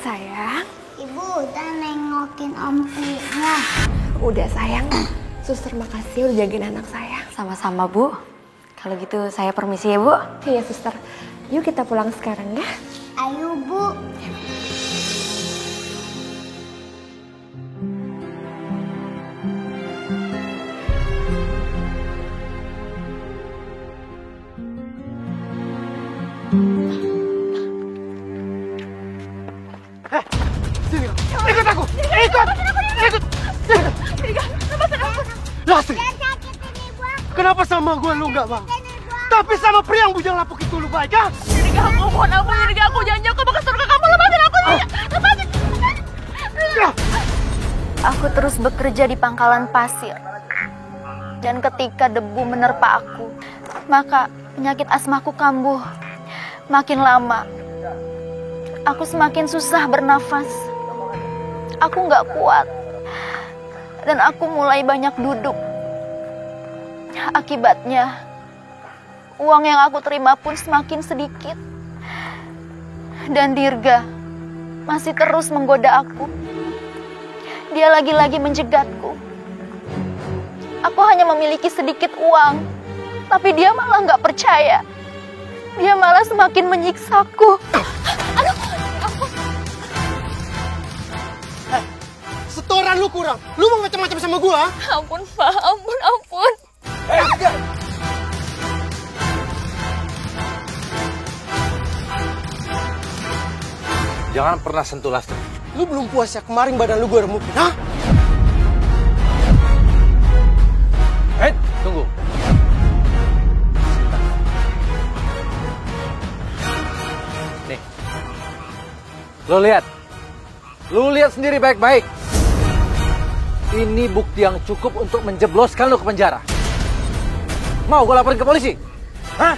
Sayang. Ibu udah nengokin Om Pri-nya. Udah sayang. Suster makasih udah jagain anak saya. Sama-sama Bu. Kalau gitu saya permisi ya Bu. Iya suster. Yuk kita pulang sekarang ya. Ayo Bu. Sini, ikut aku! Ikut! Lastri, kenapa sama gue lu nggak bang? Tapi sama pria yang bujang lapuk itu lu baik kan? Jadi aku mohon ampun, jadi aku janji aku bakal suruh ke kamu, lepasin aku. Lepasin. Aku terus bekerja di pangkalan pasir. Dan ketika debu menerpa aku, maka penyakit asmaku kambuh. Makin lama, aku semakin susah bernafas. Aku nggak kuat. Dan aku mulai banyak duduk. Akibatnya, uang yang aku terima pun semakin sedikit. Dan Dirga masih terus menggoda aku. Dia lagi-lagi menjegatku. Aku hanya memiliki sedikit uang, tapi dia malah nggak percaya. Dia malah semakin menyiksaku. Aduh, Setoran lu kurang. Lu mau macam-macam sama gua? Ampun Pak, ampun. Jangan pernah sentuh Lastri. Lu belum puas ya kemarin badan lu gua remukin, hah? Tunggu. Nih. Lu lihat sendiri baik-baik. Ini bukti yang cukup untuk menjebloskan lu ke penjara. Mau gue laporin ke polisi? Hah?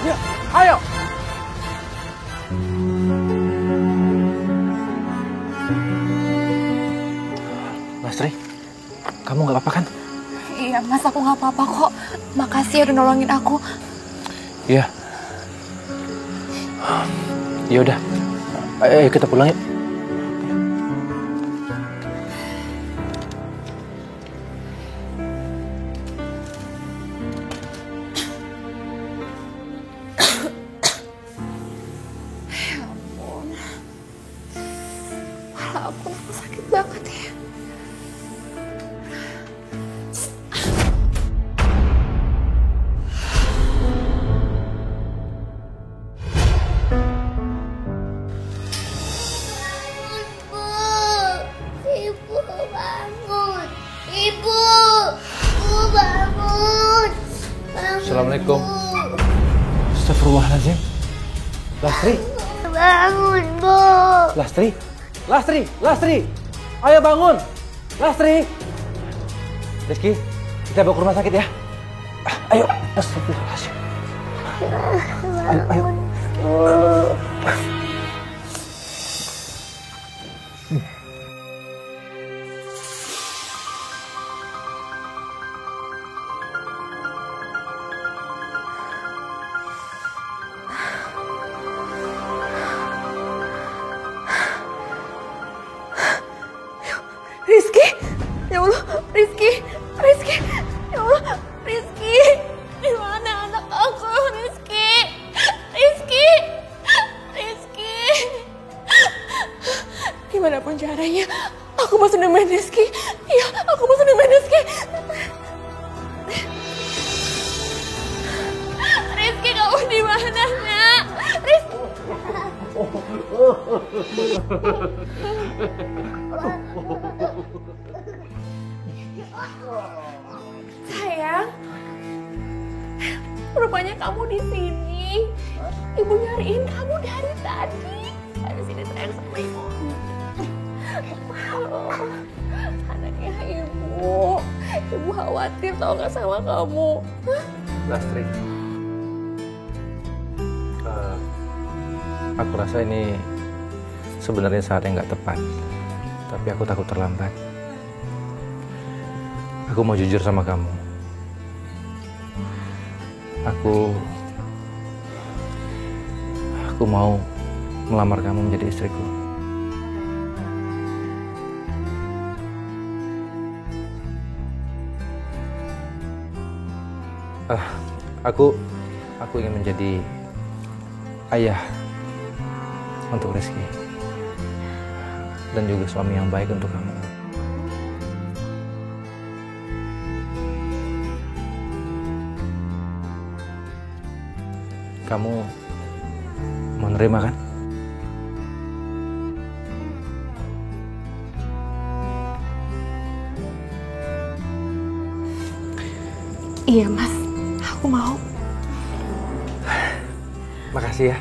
Ya, ayo. Lastri, kamu nggak apa-apa kan? Iya Mas, aku nggak apa-apa kok. Makasih ya udah nolongin aku. Iya. Ya udah. Ayo kita pulang yuk. Aku sakit banget ya. Ibu bangun. Ibu bangun. Assalamualaikum. Astagfirullahaladzim. Lastri. Bangun, Bu. Lastri. Ayo bangun. Lastri. Rizky, kita bawa ke rumah sakit ya. Ayo. Astagfirullahaladzim. Ayo. apapun caranya, aku mau nemuin Rizky. Iya, aku mau nemuin Rizky. Rizky, kamu di mana, Nak? Rizky. Sayang, rupanya kamu di sini. Ibu nyariin kamu dari tadi. Ada sini sayang sama ibu. Anaknya ibu. Ibu khawatir tau gak sama kamu. Lastri, aku rasa ini sebenarnya saat yang nggak tepat, tapi aku takut terlambat. Aku mau jujur sama kamu. Aku mau melamar kamu menjadi istriku. Aku ingin menjadi ayah untuk Rizky dan juga suami yang baik untuk kamu. Kamu menerima kan? Iya, Mas. Aku mau. Makasih ya.